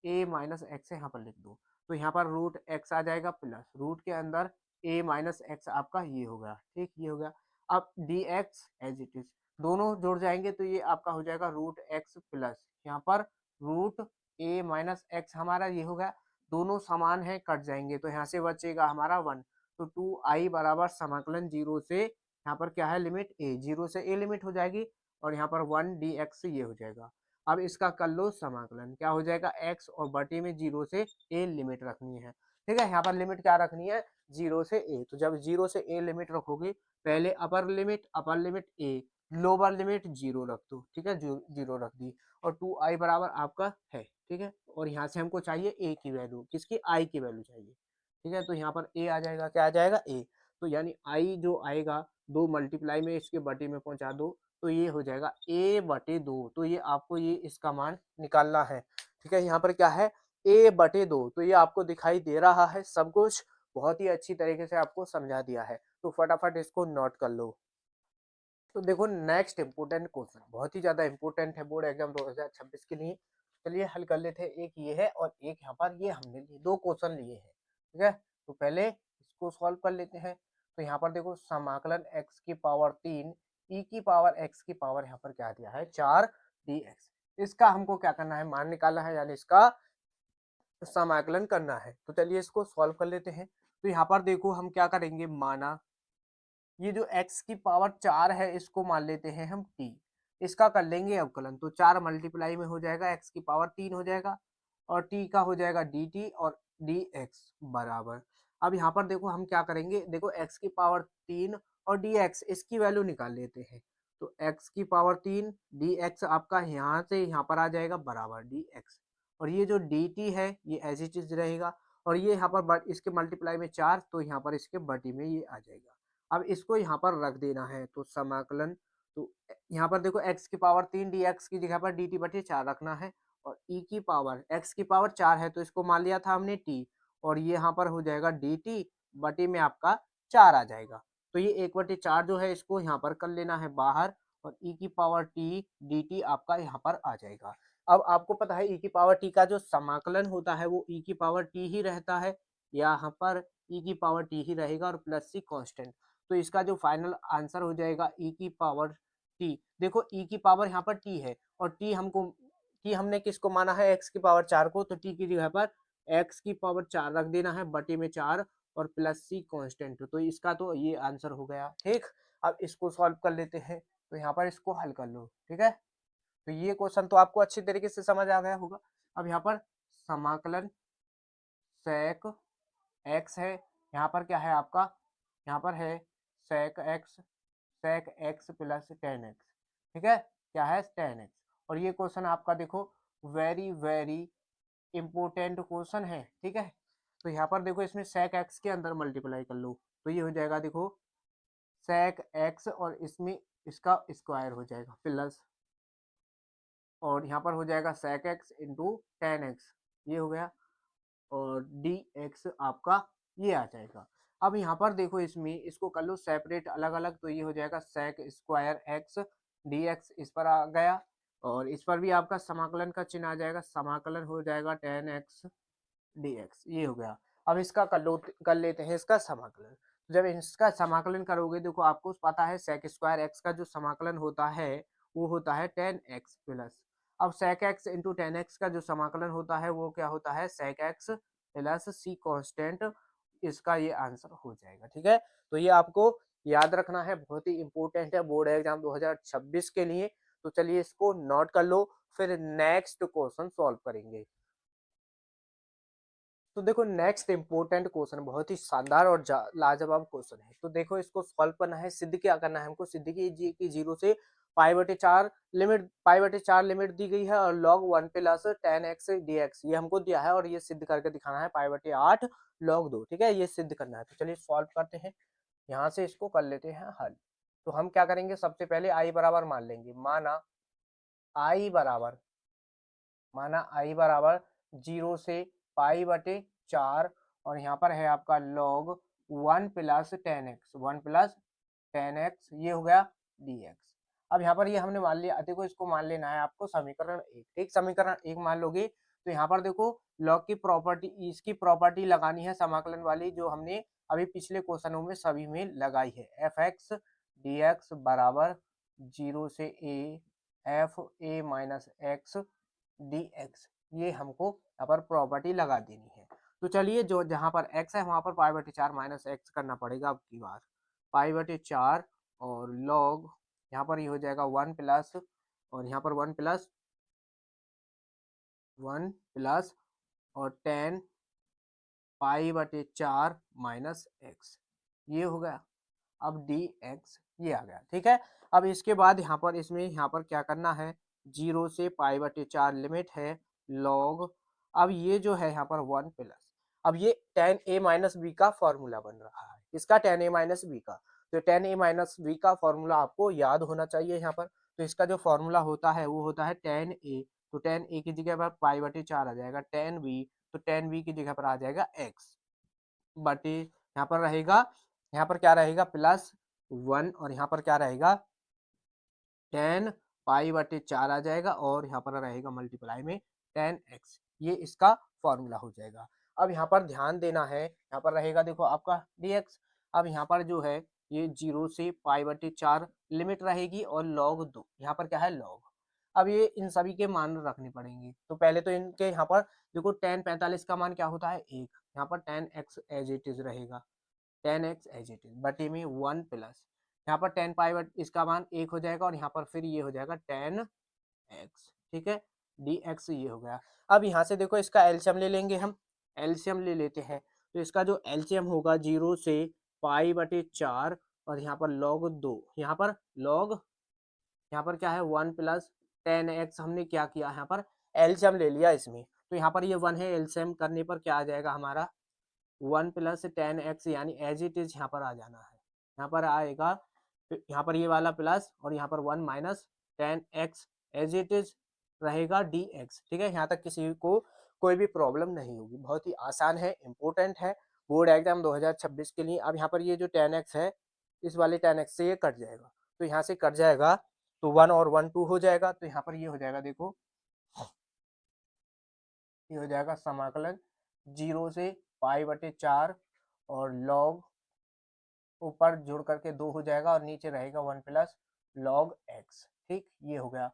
a माइनस एक्स यहाँ पर लिख दो। तो यहाँ पर रूट एक्स आ जाएगा प्लस रूट के अंदर a माइनस एक्स आपका ये हो गया। ठीक, ये हो गया। अब d x as it is दोनों जुड़ जाएंगे तो ये आपका हो जाएगा रूट एक्स प्लस यहाँ पर रूट a माइनस एक्स हमारा ये हो गया, दोनों समान है कट जाएंगे तो यहाँ से बचेगा हमारा 1। तो 2i बराबर समाकलन 0 से यहाँ पर क्या है लिमिट a, 0 से a लिमिट हो जाएगी और यहाँ पर 1 dx ये हो जाएगा। अब इसका कर लो समाकलन, क्या हो जाएगा x और बटे में 0 से a लिमिट रखनी है। ठीक है, यहाँ पर लिमिट क्या रखनी है 0 से a, तो जब 0 से a लिमिट रखोगे पहले upper limit a lower limit zero रख दो, ठीक है, जीरो रख दी, और 2i बराबर आपका है, ठीक है। और यहाँ से हमको चाहिए a की वैल्यू, किसकी, i की वैल्यू चाहिए, ठीक है। तो यहाँ पर a आ जाएगा, क्या आ जाएगा, a। तो यानी i जो आएगा 2 मल्टीप्लाई में इसके बटे में पहुंचा दो, तो ये हो जाएगा a/2। तो ये आपको ये इसका मान निकालना है, ठीक है। यहाँ पर क्या है, a/2। तो ये आपको दिखाई दे रहा है, सब कुछ बहुत ही अच्छी तरीके से आपको समझा दिया है। तो फटाफट इसको नोट कर लो। तो देखो नेक्स्ट इंपोर्टेंट क्वेश्चन, बहुत ही ज्यादा इंपोर्टेंट है बोर्ड एग्जाम 2026 के लिए। चलिए हल कर लेते हैं। एक ये है और एक यहाँ पर ये हमने लिए, दो क्वेश्चन लिए हैं, ठीक है। तो पहले इसको सॉल्व कर लेते हैं। तो यहाँ पर देखो समाकलन x की पावर 3 e की पावर x की पावर यहाँ पर क्या दिया है 4 dx। इसका हमको क्या करना है, मान निकालना है, यानी इसका समाकलन करना है। तो चलिए इसको सॉल्व कर लेते हैं। तो यहाँ पर देखो हम क्या करेंगे, माना ये जो x की पावर 4 है इसको मान लेते हैं हम t, इसका कर लेंगे अवकलन। तो 4 मल्टीप्लाई में हो जाएगा x की पावर 3 हो जाएगा, और t का हो जाएगा dt और dx बराबर। अब यहाँ पर देखो हम क्या करेंगे, देखो x की पावर 3 और dx इसकी वैल्यू निकाल लेते हैं। तो x की पावर 3 dx आपका यहाँ से यहाँ पर आ जाएगा बराबर dx, और ये जो dt है ये ऐसी चीज रहेगा, और ये यहाँ पर इसके मल्टीप्लाई में 4, तो यहाँ पर इसके बटी में ये आ जाएगा। अब इसको यहाँ पर रख देना है, तो समाकलन, तो यहाँ पर देखो x की पावर 3 dx की जगह पर dt बटे 4 रखना है, और e की पावर x की पावर 4 है तो इसको मान लिया था हमने t, और ये यहाँ पर हो जाएगा dt बटे में आपका 4 आ जाएगा। तो ये 1/4 जो है इसको यहाँ पर कर लेना है बाहर, और e की पावर t dt आपका यहाँ पर आ जाएगा। अब आपको पता है e की पावर t का जो समाकलन होता है वो e की पावर t ही रहता है, यहाँ पर e की पावर t ही रहेगा और प्लस c कांस्टेंट। तो इसका जो फाइनल आंसर हो जाएगा e की पावर t। देखो e की पावर यहाँ पर t है, और t हमने किसको माना है, x की पावर 4 को, तो t की जगह पर x की पावर 4 रख देना है बटे में 4 और प्लस c कांस्टेंट। तो इसका तो ये आंसर हो गया, ठीक। अब इसको सॉल्व कर लेते हैं। तो यहाँ पर इसको हल कर लो, ठीक है। तो ये क्वेश्चन तो आपको अच्छी तरीके से समझ आ गया होगा। अब यहाँ पर समाकलन sec x है, यहाँ पर क्या है आपका, यहाँ पर है sec x plus ten x, ठीक है, क्या है टेन एक्स। और ये क्वेश्चन आपका देखो वेरी वेरी इंपोर्टेंट क्वेश्चन है, ठीक है। तो यहाँ पर देखो इसमें sec x के अंदर मल्टीप्लाई कर लो, तो ये हो जाएगा देखो sec x, और इसमें इसका स्क्वायर हो जाएगा प्लस, और यहाँ पर हो जाएगा sec x into ten x, ये हो गया, और dx आपका ये आ जाएगा। अब यहाँ पर देखो इसमें इसको कर लो सेपरेट अलग अलग, तो ये हो जाएगा sec स्क्वायर x dx इस पर आ गया, और इस पर भी आपका समाकलन का चिन्ह आ जाएगा, समाकलन हो जाएगा tan x dx, ये हो गया। अब इसका कर लेते हैं इसका समाकलन। जब इसका समाकलन करोगे देखो आपको पता है sec स्क्वायर x का जो समाकलन होता है वो होता है tan x प्लस, अब sec x into ten x का जो समाकलन होता है वो क्या होता है sec x plus c constant, इसका ये आंसर हो जाएगा, ठीक है। तो ये आपको याद रखना है, बहुत ही इंपॉर्टेंट है बोर्ड एग्जाम 2026 के लिए। तो चलिए इसको नोट कर लो, फिर नेक्स्ट क्वेश्चन सॉल्व करेंगे। तो देखो नेक्स्ट इंपॉर्टेंट क्वेश्चन बहुत ही शानदार और लाजवाब क्वेश्चन है। तो देखो इसको सॉल्व करना है, सिद्ध क्या करना है हमको, सिद्ध की जीरो से पाई बटे चार लिमिट दी गई है, और log 1 plus ten x D x ये हमको दिया है, और ये सिद्ध करके दिखाना है पाई बटे 8 log 2, ठीक है, ये सिद्ध करना है। तो चलिए सॉल्व करते हैं, यहाँ से इसको कर लेते हैं हल। तो हम क्या करेंगे, सबसे पहले आई बराबर मान लेंगे, आई बराबर आई बराबर 0 से पाई बटे 4, और यहाँ पर है आपका log 1 प्लस टेन एक्स, ये हो गया dx। अब यहाँ पर ये हमने मान लिया, देखो इसको मान लेना है आपको समीकरण एक, ठीक, समीकरण एक मान लोगे। तो यहाँ पर देखो log की प्रॉपर्टी, इसकी प्रॉपर्टी लगानी है समाकलन वाली, जो हमने अभी पिछले क्वेश्चनों में सभी में लगाई है, एफ एक्स डी एक्स बराबर 0 से a F A minus x D x, ये हमको यहाँ पर प्रॉपर्टी लगा देनी है। तो चलिए जो जहां पर x है वहां पर पाई बटे 4 माइनस एक्स करना पड़ेगा अब की बार, पाई बटे 4 और log यहाँ पर ये हो जाएगा 1 प्लस, और यहाँ पर 1 प्लस और 10 पाई बटे 4 माइनस एक्स, ये हो गया। अब डी एक्स ये आ गया, ठीक है। अब इसके बाद यहाँ पर इसमें यहाँ पर क्या करना है, 0 से π/4 लिमिट है लॉग, अब ये जो है यहाँ पर 1 प्लस, अब ये tan a माइनस बी का फॉर्मूला बन रहा है, इसका tan a माइनस बी का, तो tan a माइनस बी का फॉर्मूला आपको याद होना चाहिए यहाँ पर। तो इसका जो फॉर्मूला होता है वो होता है tan a, तो tan a की जगह पर π/4 आ जाएगा, tan b, तो tan b की जगह पर आ जाएगा x बटे, यहाँ पर रहेगा, यहाँ पर क्या रहेगा प्लस 1 और यहाँ पर क्या रहेगा tan π/4 आ जाएगा और यहाँ पर रहेगा मल्टीप्लाई में tan x, ये इसका फॉर्मूला हो जाएगा। अब यहाँ पर ध्यान देना है, यहाँ पर रहेगा देखो आपका dx, अब यहाँ पर जो है ये 0 से π/4 लिमिट रहेगी और log 2, यहाँ पर क्या है log, अब ये इन सभी के मान रखने पड़ेंगे। तो पहले तो इनके यहाँ पर देखो tan 45 का मान क्या होता है 1, यहाँ पर tan x as it is रहेगा, tan x as it is बटे में 1 प्लस, यहाँ पर tan पाई इसका मान 1 हो जाएगा और यहाँ पर फिर ये हो जाएगा tan x, ठीक है, dx ये हो गया। अब यहाँ से देखो इसका एलसीएम ले लेंगे हम, एलसीएम ले लेते हैं, तो इसका जो एलसीएम होगा 0 से π/4 और यहाँ पर log 2, यहाँ पर log, यहाँ पर क्या है 1 प्लस tan x, हमने क्या किया यहाँ पर एलसीएम ले लिया इसमें, तो यहाँ पर ये 1 है, एलसीएम करने पर क्या आ जाएगा हमारा 1 प्लस tan x, यानी एज इट इज यहाँ पर आ जाना है, यहाँ पर आएगा, यहाँ पर ये वाला प्लस और यहाँ पर 1 minus tan x as it is रहेगा dx, ठीक है। यहाँ तक किसी को कोई भी प्रॉब्लम नहीं होगी, बहुत ही आसान है, इंपॉर्टेंट है बोर्ड एग्जाम 2026 के लिए। अब यहाँ पर ये जो tan x है, इस वाले tan x से ये कट जाएगा, तो यहाँ से कट जाएगा तो 1 और 1 2 हो जाएगा, तो यहाँ पर ये हो जाएगा देखो, ये हो जाएगा समाकलन 0 से π/4 और log ऊपर जोड़ करके 2 हो जाएगा और नीचे रहेगा 1 प्लस log x, ठीक, ये हो गया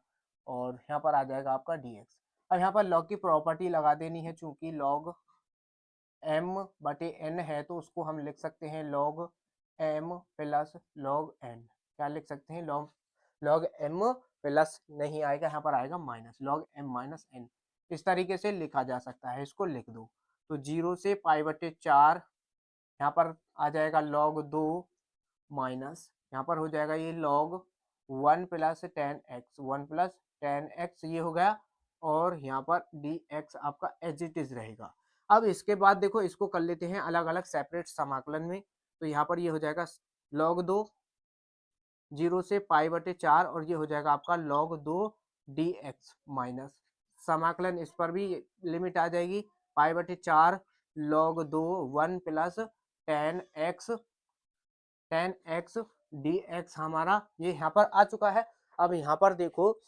और यहाँ पर आ जाएगा आपका dx। अब यहाँ पर log की प्रॉपर्टी लगा देनी है, चूंकि log m/n है तो उसको हम लिख सकते हैं log m plus log n, क्या लिख सकते हैं log m प्लस नहीं आएगा, यहाँ पर आएगा minus log m minus n, इस तरीके से लिखा जा सकता है, इसको लिख दो। तो 0 से π/4 यहाँ पर आ जाएगा log 2 माइनस, यहाँ पर हो जाएगा ये log 1 plus tan x, 1 plus tan x ये हो गया और यहाँ पर dx आपका एज इट इज रहेगा। अब इसके बाद देखो इसको कर लेते हैं अलग अलग सेपरेट समाकलन में, तो यहाँ पर ये हो जाएगा log 2 0 से π/4 और ये हो जाएगा आपका log 2 dx माइनस समाकलन, इस पर भी लिमिट आ जाएगी π/4 log 2 1 plus tan x dx हमारा ये यहाँ पर आ चुका है। अब यहाँ पर देखो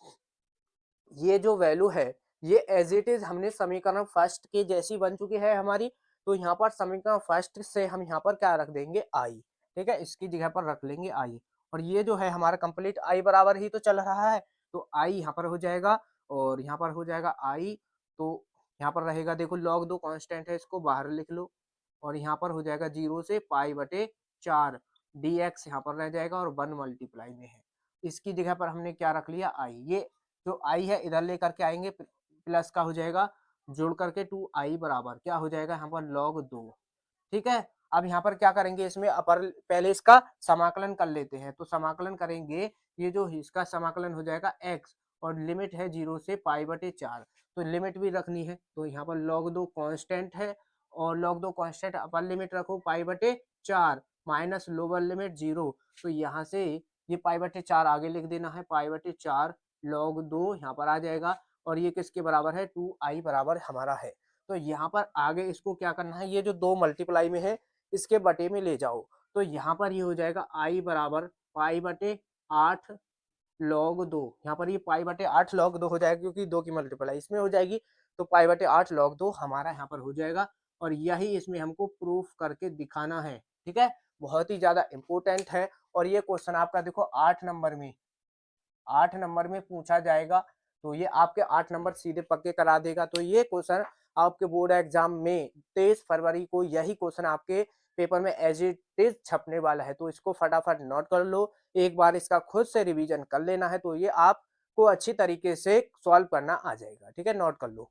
ये जो वैल्यू है ये एज इट इज हमने समीकरण फर्स्ट के जैसी बन चुकी है हमारी, तो यहाँ पर समीकरण फर्स्ट से हम यहाँ पर क्या रख देंगे आई, ठीक है, इसकी जगह पर रख लेंगे आई और ये जो है हमारा कंप्लीट आई बराबर ही तो चल रहा है, तो आई यहाँ पर हो जाएगा और यहाँ पर हो जाएगा आई, तो यहाँ पर रहेगा देखो log 2 कांस्टेंट है, इसको बाहर लिख लो और यहाँ पर हो जाएगा 0 से π/4 dx यहाँ पर रह जाएगा और 1 मल्टीप्लाई में है, इसकी जगह पर हमने क्या रख लिया आई, ये जो आई है इधर लेकर के आएंगे प्लस का हो जाएगा जोड़ करके 2i बराबर क्या हो जाएगा यहाँ पर log 2, ठीक है। अब यहाँ पर क्या करेंगे इसमें अपर पहले इसका समाकलन कर लेते हैं, तो समाकलन करेंगे, ये जो इसका समाकलन हो जाएगा x और लिमिट है 0 से π/4, तो लिमिट भी रखनी है, तो यहाँ पर log 2 कांस्टेंट है और log 2 कांस्टेंट अपर लिमिट रखो π/4 माइनस लोअर लिमिट 0, तो यहाँ से ये π/4 आगे लिख देना है, π/4 log 2 यहाँ पर आ जाएगा और ये किसके बराबर है 2i बराबर हमारा है। तो यहाँ पर आगे इसको क्या करना है, ये जो 2 मल्टीप्लाई में है इसके बटे में ले जाओ, तो यहाँ पर ये हो जाएगा i बराबर π/8 log 2, यहाँ पर ये π/8 log 2 हो जाएगा क्योंकि 2 की मल्टीप्लाई इसमें हो जाएगी, तो π/8 log 2 हमारा यहाँ पर हो जाएगा और यही इसमें हमको प्रूफ करके दिखाना है, ठीक है, बहुत ही ज्यादा इंपॉर्टेंट है। और ये क्वेश्चन आपका देखो 8 नंबर में पूछा जाएगा, तो ये आपके 8 नंबर सीधे पक्के करा देगा। तो ये क्वेश्चन आपके बोर्ड एग्जाम में 23 फरवरी को यही क्वेश्चन आपके पेपर में एज इट इज छपने वाला है, तो इसको फटाफट नोट कर लो, एक बार इसका खुद से रिवीजन कर लेना है, तो ये आपको अच्छी तरीके से सॉल्व करना आ जाएगा, ठीक है, नोट कर लो।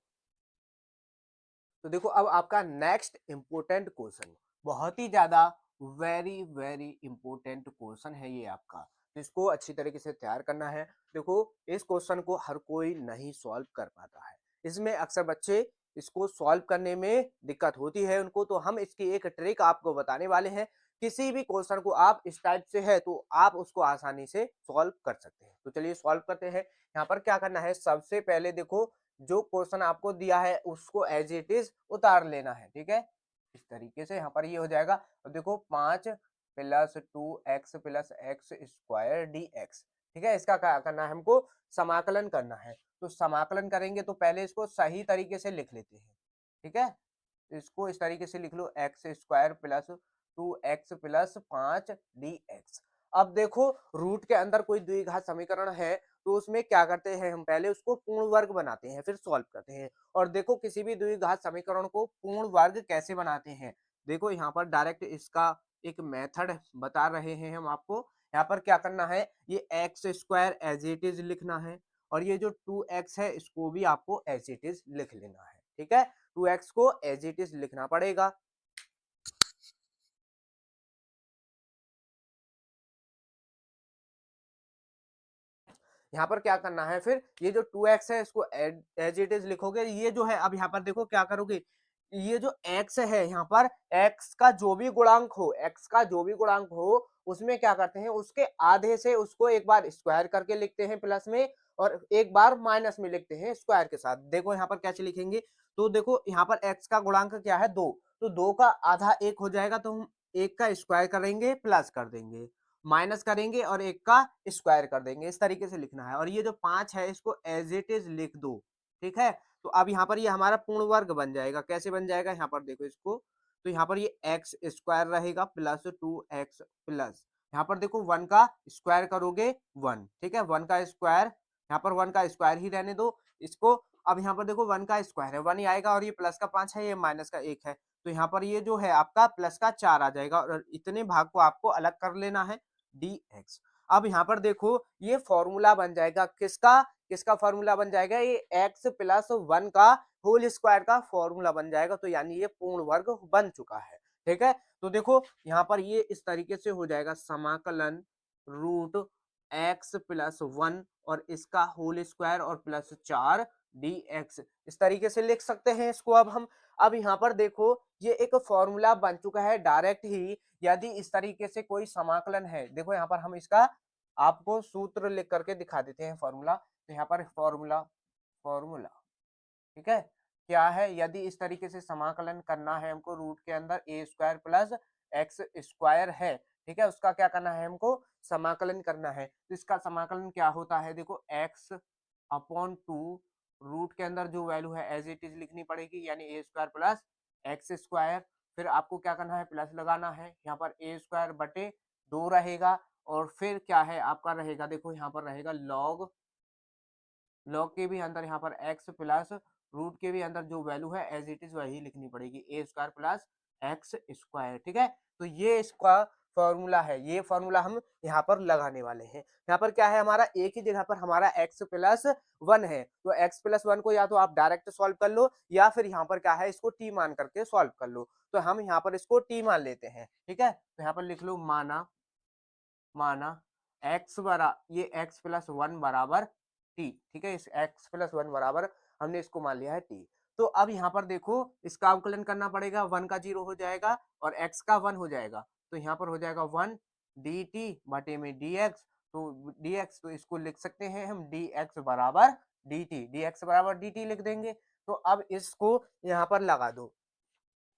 तो देखो अब आपका नेक्स्ट इंपोर्टेंट क्वेश्चन बहुत ही ज्यादा वेरी वेरी इंपॉर्टेंट क्वेश्चन है ये आपका, इसको अच्छी तरीके से तैयार करना है। देखो इस क्वेश्चन को हर कोई नहीं सॉल्व कर पाता है, इसमें अक्सर बच्चे इसको सॉल्व करने में दिक्कत होती है उनको, तो हम इसकी एक ट्रिक आपको बताने वाले हैं। किसी भी क्वेश्चन को आप इस टाइप से है तो आप उसको आसानी से सॉल्व कर सकते हैं। तो चलिए सॉल्व करते हैं। यहाँ पर क्या करना है, सबसे पहले देखो जो क्वेश्चन आपको दिया है उसको एज इट इज उतार लेना है, ठीक है। इस तरीके से यहाँ पर ये हो जाएगा। अब देखो 5 plus 2x plus x square D x, ठीक है। इसका क्या करना है, हमको समाकलन करना है। तो समाकलन करेंगे तो पहले इसको सही तरीके से लिख लेते हैं, ठीक है। इसको इस तरीके से लिख लो, x square plus 2x plus 5 dx। अब देखो रूट के अंदर कोई द्विघात समीकरण है तो उसमें क्या करते हैं, हम पहले उसको पूर्ण वर्ग बनाते हैं फिर सॉल्व करते हैं। और देखो किसी भी द्विघात समीकरण को पूर्ण वर्ग कैसे बनाते हैं, देखो यहाँ पर डायरेक्ट इसका एक मेथड बता रहे हैं हम आपको। यहाँ पर क्या करना है, ये x square as it is लिखना है, और ये जो 2x है इसको भी आपको एज इट इज लिख लेना है, ठीक है। 2x को एज इट इज लिखना पड़ेगा। यहाँ पर क्या करना है, फिर ये जो 2x है इसको एज इट इज लिखोगे। ये जो है अब यहाँ पर देखो क्या करोगे, ये जो x है यहाँ पर x का जो भी गुणांक हो, x का जो भी गुणांक हो उसमें क्या करते हैं, उसके आधे से उसको एक बार स्क्वायर करके लिखते हैं प्लस में, और एक बार माइनस में लिखते हैं स्क्वायर के साथ। देखो यहाँ पर कैसे लिखेंगे, तो देखो यहाँ पर x का गुणांक क्या है 2, तो 2 का आधा 1 हो जाएगा, तो हम 1 का स्क्वायर करेंगे प्लस कर देंगे, माइनस करेंगे और 1 का स्क्वायर कर देंगे। इस तरीके से लिखना है। और ये जो 5 है इसको एज इट इज लिख दो, ठीक है। तो अब यहाँ पर ये हमारा पूर्ण वर्ग बन जाएगा। कैसे बन जाएगा, यहाँ पर देखो इसको, तो यहाँ पर ये एक्स स्क्वायर रहेगा प्लस 2x प्लस, यहाँ पर देखो 1 का स्क्वायर करोगे 1, ठीक है। 1 का स्क्वायर, यहाँ पर 1 का स्क्वायर ही रहने दो इसको। अब यहाँ पर देखो 1 का स्क्वायर है 1 ही आएगा, और ये प्लस का 5 है, ये माइनस का 1 है, तो यहाँ पर ये जो है आपका प्लस का 4 आ जाएगा, और इतने भाग को आपको अलग कर लेना है dx। अब यहाँ पर देखो ये फॉर्मूला बन जाएगा किसका, किसका फॉर्मूला बन जाएगा, ये x प्लस 1 का होल स्क्वायर का फॉर्मूला बन जाएगा। तो यानी ये पूर्ण वर्ग बन चुका है, ठीक है। तो देखो यहाँ पर ये इस तरीके से हो जाएगा, समाकलन रूट x प्लस 1 और इसका होल स्क्वायर और प्लस 4 dx, इस तरीके से लिख सकते हैं इसको। अब हम, अब यहाँ पर देखो ये एक फॉर्मूला बन चुका है डायरेक्ट ही। यदि इस तरीके से कोई समाकलन है, देखो यहाँ पर हम इसका आपको सूत्र लिख करके दिखा देते हैं फॉर्मूला। तो यहाँ पर फॉर्मूला, फॉर्मूला, ठीक है, क्या है, यदि इस तरीके से समाकलन करना है हमको, रूट के अंदर ए स्क्वायर प्लस एक्स स्क्वायर है, ठीक है, उसका क्या करना है, हमको समाकलन करना है। तो इसका समाकलन क्या होता है, देखो एक्स अपॉन 2, रूट के अंदर जो वैल्यू है एज इट इज लिखनी पड़ेगी, यानी ए स्क्वायर प्लस एक्स स्क्वायर। फिर आपको क्या करना है, प्लस लगाना है, यहाँ पर ए स्क्वायर बटे 2 रहेगा, और फिर क्या है आपका रहेगा, देखो यहाँ पर रहेगा लॉग, लॉग के भी अंदर यहाँ पर x प्लस रूट के भी अंदर जो वैल्यू है एज इट इज वही लिखनी पड़ेगी, ए स्क्वायर प्लस एक्स स्क्वायर, ठीक है। तो ये इसका फॉर्मूला है, ये फॉर्मूला हम यहाँ पर लगाने वाले हैं। यहाँ पर क्या है, हमारा एक ही जगह पर हमारा x प्लस 1 है, तो x प्लस 1 को या तो आप डायरेक्ट सॉल्व कर लो, या फिर यहाँ पर क्या है इसको t मान करके सॉल्व कर लो। तो हम यहाँ पर इसको t मान लेते हैं, ठीक है। तो यहाँ पर लिख लो माना, माना x बरा, ये x प्लस 1 बराबर t, ठीक है। इस x प्लस 1 बराबर हमने इसको मान लिया है t। तो अब यहाँ पर देखो इसका अवकलन करना पड़ेगा, 1 का 0 हो जाएगा और x का 1 हो जाएगा, तो यहाँ पर हो जाएगा 1 dt बटे में dx। तो dx, तो इसको लिख सकते हैं हम dx बराबर dt, dx बराबर dt लिख देंगे। तो अब इसको यहाँ पर लगा दो,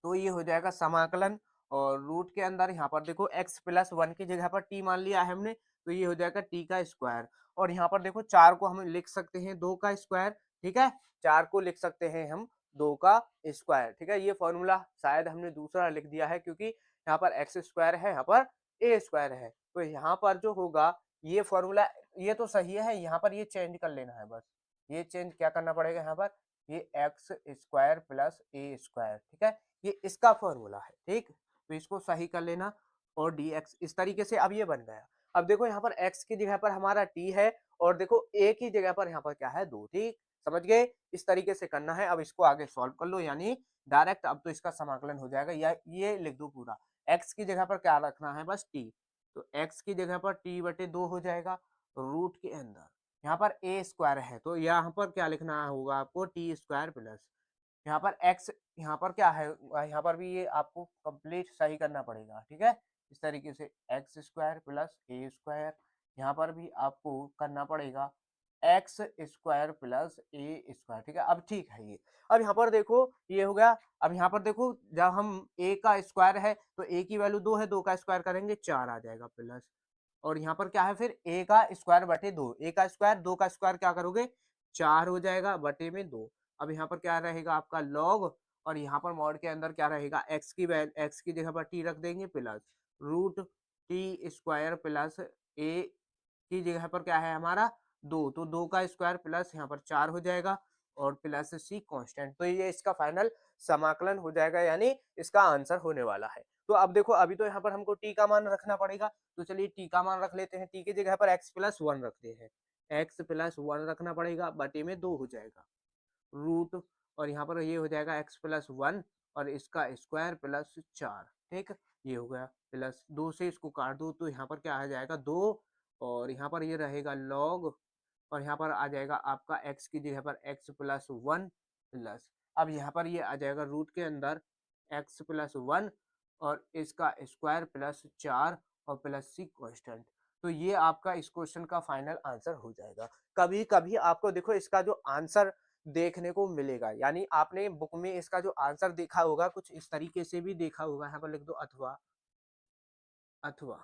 तो ये हो जाएगा समाकलन, और रूट के अंदर यहाँ पर देखो x प्लस 1 की जगह पर t मान लिया है हमने, तो ये हो जाएगा t का स्क्वायर। और यहाँ पर देखो 4 को हम लिख सकते हैं 2 का स्क्वायर, ठीक है, 4 को लिख सकते हैं हम 2 का स्क्वायर, ठीक है। ये फॉर्मूला शायद हमने दूसरा लिख दिया है, क्योंकि यहाँ पर एक्स स्क्वायर है, यहाँ पर ए स्क्वायर है, तो यहाँ पर जो होगा ये फॉर्मूला, ये तो सही है, यहाँ पर ये चेंज कर लेना है बस। ये चेंज क्या करना पड़ेगा, यहाँ पर ये एक्स स्क्वायर प्लस ए स्क्वायर, ठीक है, ये इसका फॉर्मूला है, ठीक। तो इसको सही कर लेना, और dx इस तरीके से अब ये बन गया। अब देखो यहाँ पर x की जगह पर हमारा t है, और देखो a की जगह पर यहाँ पर क्या है 2, ठीक, समझ गए। इस तरीके से करना है। अब इसको आगे सॉल्व कर लो, यानी डायरेक्ट अब तो इसका समाकलन हो जाएगा, या ये लिख दो पूरा, एक्स की जगह पर क्या रखना है, बस टी। तो एक्स की जगह पर टी बटे 2 हो जाएगा, रूट के अंदर यहाँ पर ए स्क्वायर है तो यहाँ पर क्या लिखना होगा आपको, टी स्क्वायर प्लस यहाँ पर एक्स, यहाँ पर क्या है, यहाँ पर भी ये आपको कंप्लीट सही करना पड़ेगा, ठीक है। इस तरीके से एक्स स्क्वायर प्लस ए स्क्वायर, यहाँ पर भी आपको करना पड़ेगा एक्स स्क्वायर प्लस ए स्क्वायर, ठीक है। अब ठीक है ये, अब यहाँ पर देखो ये हो गया। अब यहाँ पर देखो जब हम ए का स्क्वायर है तो ए की वैल्यू 2 है, 2 का स्क्वायर करेंगे 4 आ जाएगा प्लस, और यहाँ पर क्या है फिर ए का स्क्वायर बटे 2, ए का स्क्वायर 2 का स्क्वायर क्या करोगे 4 हो जाएगा बटे में 2। अब यहाँ पर क्या रहेगा आपका लॉग, और यहाँ पर मॉड के अंदर क्या रहेगा एक्स की जगह पर टी रख देंगे plus root t square plus a की जगह पर क्या है हमारा 2, तो 2 का स्क्वायर प्लस यहाँ पर 4 हो जाएगा और प्लस सी कांस्टेंट। तो ये इसका फाइनल समाकलन हो जाएगा, यानी इसका आंसर होने वाला है। तो अब देखो अभी तो यहाँ पर हमको टी का मान रखना पड़ेगा, तो चलिए टी का मान रख लेते हैं। टी की जगह पर एक्स प्लस 1 रखते हैं, एक्स प्लस 1 रखना पड़ेगा, बटे में 2 हो जाएगा रूट, और यहाँ पर ये हो जाएगा एक्स प्लस 1 और इसका स्क्वायर प्लस 4, ठीक। ये हो गया प्लस 2 से इसको काट दो तो यहाँ पर क्या आ जाएगा 2, और यहाँ पर ये रहेगा लॉग, और यहाँ पर आ जाएगा आपका x की जगह पर x प्लस 1 प्लस, अब यहाँ पर ये आ जाएगा रूट के अंदर x प्लस 1 और इसका स्क्वायर प्लस 4 और प्लस सी कांस्टेंट। तो ये आपका इस क्वेश्चन का फाइनल आंसर हो जाएगा। कभी कभी आपको देखो इसका जो आंसर देखने को मिलेगा, यानी आपने बुक में इसका जो आंसर देखा होगा कुछ इस तरीके से भी देखा होगा, यहाँ पर लिख दो अथवा, अथवा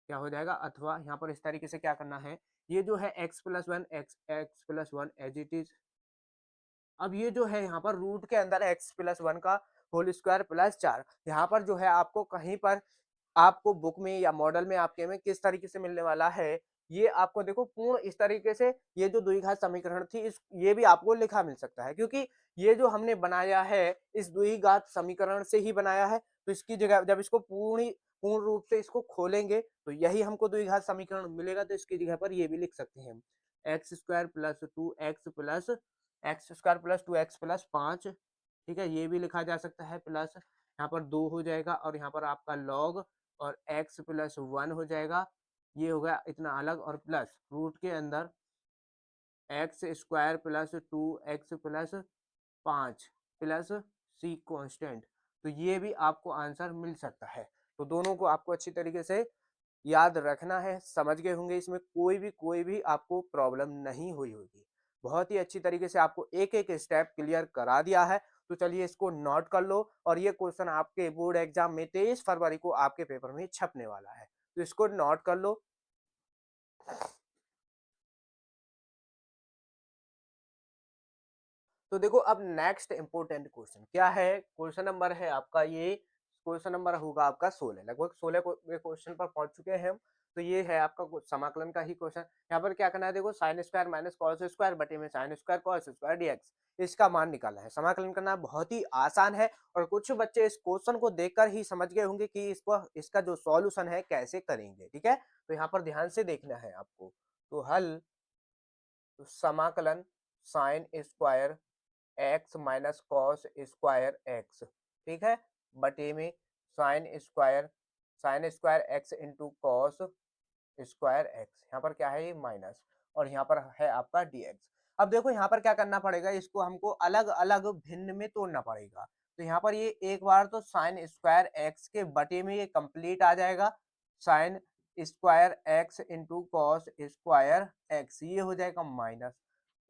क्या हो जाएगा अथवा, यहाँ पर इस तरीके से क्या करना है, ये जो है x plus 1 x plus 1 as it is. अब ये जो है यहाँ पर रूट के अंदर x प्लस 1 का होल स्क्वायर प्लस 4, यहाँ पर जो है आपको कहीं पर आपको बुक में या मॉडल में आपके में किस तरीके से मिलने वाला है, ये आपको देखो पूर्ण इस तरीके से, ये जो द्विघात समीकरण थी इस ये भी आपको लिखा मिल सकता है, क्योंकि ये जो हमने बनाया है इस द्विघात समीकरण से ही बनाया है। तो इसकी जगह जब इसको पूर्ण रूप से इसको खोलेंगे तो यही हमको द्विघात समीकरण मिलेगा, तो इसकी जगह पर ये भी लिख सकते हैं x square plus 2x plus x square plus 2x plus 5, ठीक है। ये भी लिखा जा सकता है प्लस यहाँ पर 2 हो जाएगा और यहाँ पर आपका लॉग और x प्लस 1 हो जाएगा, ये हो गया इतना अलग, और प्लस रूट के अंदर x square plus 2x plus 5 plus c constant. तो ये भी आपको आंसर मिल सकता है। तो दोनों को आपको अच्छी तरीके से याद रखना है, समझ गए होंगे, इसमें कोई भी आपको प्रॉब्लम नहीं हुई होगी। बहुत ही अच्छी तरीके से आपको एक एक स्टेप क्लियर करा दिया है। तो चलिए इसको नोट कर लो, और ये क्वेश्चन आपके बोर्ड एग्जाम में 23 फरवरी को आपके पेपर में छपने वाला है, तो इसको नोट कर लो। तो देखो अब नेक्स्ट इंपोर्टेंट क्वेश्चन क्या है, क्वेश्चन नंबर है आपका ये, क्वेश्चन नंबर होगा आपका 16, लगभग 16 क्वेश्चन पर पहुंच चुके हैं हम। तो ये है आपका समाकलन का ही क्वेश्चन। यहाँ पर क्या करना है, देखो sine square minus cos square बटे में sine square cos square d x, इसका मान निकालना है। समाकलन करना बहुत ही आसान है, और कुछ बच्चे इस क्वेश्चन को देखकर ही समझ गए होंगे कि इसको इसका जो सॉल्यूशन है कैसे करेंगे, ठीक है। तो यहाँ पर ध्यान से देखना है आपको। तो हल, तो समाकलन sine square x minus cos square x, ठीक है, बटे में sine square x into cos square x, यहाँ पर क्या है ये माइनस, और यहाँ पर है आपका dx। अब देखो यहाँ पर क्या करना पड़ेगा, इसको हमको अलग अलग भिन्न में तोड़ना पड़ेगा। तो यहाँ पर ये एक बार तो साइन स्क्वायर एक्स के बटे में ये कंप्लीट आ जाएगा, sine square x into cos square x, ये हो जाएगा माइनस,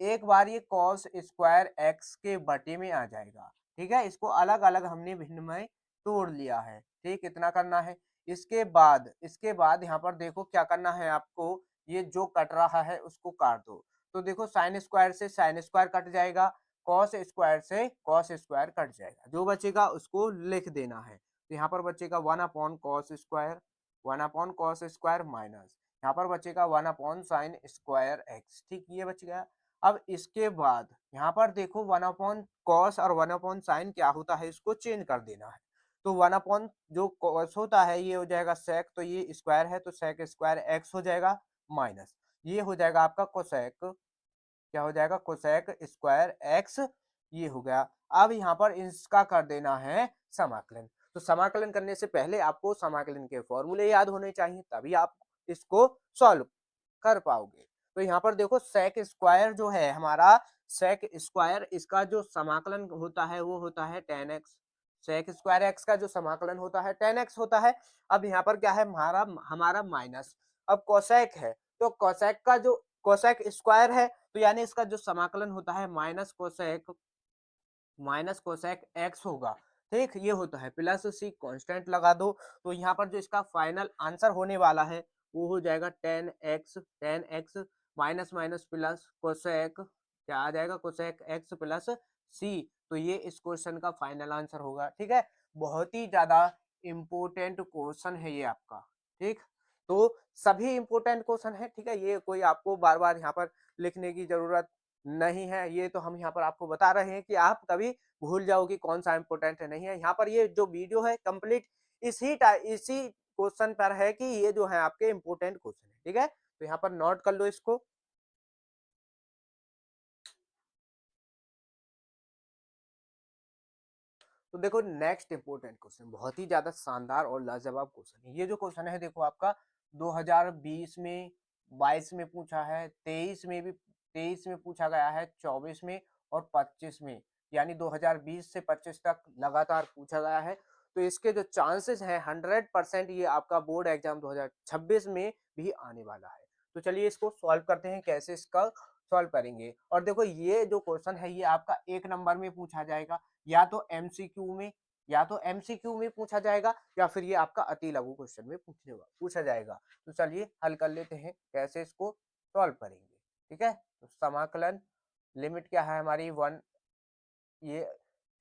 एक बार ये कॉस स्क्वायर एक्स के बटे में आ जाएगा, ठीक है। इसको अलग अलग हमने भिन्न में तोड़ लिया है, ठीक, इतना करना है। इसके बाद यहाँ पर देखो क्या करना है आपको, ये जो कट रहा है उसको काट दो। तो देखो साइन स्क्वायर से साइन स्क्वायर कट जाएगा, कॉस स्क्वायर से कॉस स्क्वायर कट जाएगा, जो बचेगा उसको लिख देना है। तो यहाँ पर बचेगा 1/cos स्क्वायर माइनस, यहाँ पर बचेगा 1/sin स्क्वायर एक्स, ठीक, ये बच गया। अब इसके बाद यहाँ पर देखो 1/cos और 1/sin क्या होता है, इसको चेंज कर देना है। तो 1 जो cos होता है ये हो जाएगा sec, तो ये स्क्वायर है तो sec स्क्वायर एक्स हो जाएगा, माइनस ये हो जाएगा आपका कोसेक, क्या हो जाएगा कोसेक स्क्वायर एक्स, ये हो गया। अब यहाँ पर इसका कर देना है समाकलन। तो समाकलन करने से पहले आपको समाकलन के फॉर्मूले याद होने चाहिए, तभी आप इसको सॉल्व कर पाओगे। तो यहाँ पर देखो सेक स्क्वायर जो है हमारा, सेक स्क्वायर इसका जो समाकलन होता है वो होता है 10x। सेक स्क्वायर एक्स का जो समाकलन होता है 10x होता है। अब यहाँ पर क्या है हमारा हमारा माइनस, अब कोसेक है तो कोसेक का जो कोसेक स्क्वायर है तो यानी इसका जो समाकलन होता है माइनस कोसेक एक्स होगा। ठीक, ये होता है प्लस सी कांस्टेंट लगा दो, तो यहाँ पर जो इसका फाइनल आंसर होने वाला है वो हो जाएगा 10x minus minus plus cosec, क्या आ जाएगा कोसेक एक्स प्लस सी। तो ये इस क्वेश्चन का फाइनल आंसर होगा। ठीक है, बहुत ही ज्यादा इम्पोर्टेंट क्वेश्चन है ये आपका। ठीक, तो सभी इम्पोर्टेंट क्वेश्चन है। ठीक है, ये कोई आपको बार बार यहाँ पर लिखने की जरूरत नहीं है, ये तो हम यहाँ पर आपको बता रहे हैं कि आप कभी भूल जाओ कि कौन सा इंपॉर्टेंट है नहीं है। यहाँ पर ये जो वीडियो है कंप्लीट इसी क्वेश्चन पर है कि ये जो है आपके इंपॉर्टेंट क्वेश्चन है। ठीक है, तो यहाँ पर नोट कर लो इसको। तो देखो नेक्स्ट इंपॉर्टेंट क्वेश्चन, बहुत ही ज्यादा शानदार और लाजवाब क्वेश्चन है। ये जो क्वेश्चन है देखो आपका 2020 में, 22 में पूछा है, 23 में पूछा गया है, 24 में और 25 में, यानी 2020 से 25 तक लगातार पूछा गया है। तो इसके जो चांसेस हैं 100% ये आपका बोर्ड एग्जाम 2026 में भी आने वाला है। तो चलिए इसको सॉल्व करते हैं, कैसे इसका सॉल्व करेंगे। और देखो ये जो क्वेश्चन है ये आपका 1 नंबर में पूछा जाएगा, या तो एमसीक्यू में, पूछा जाएगा, या फिर ये आपका अति लघु क्वेश्चन में पूछा जाएगा। तो चलिए हल कर लेते हैं कैसे इसको सॉल्व करेंगे। ठीक है, तो समाकलन लिमिट क्या है हमारी 1, ये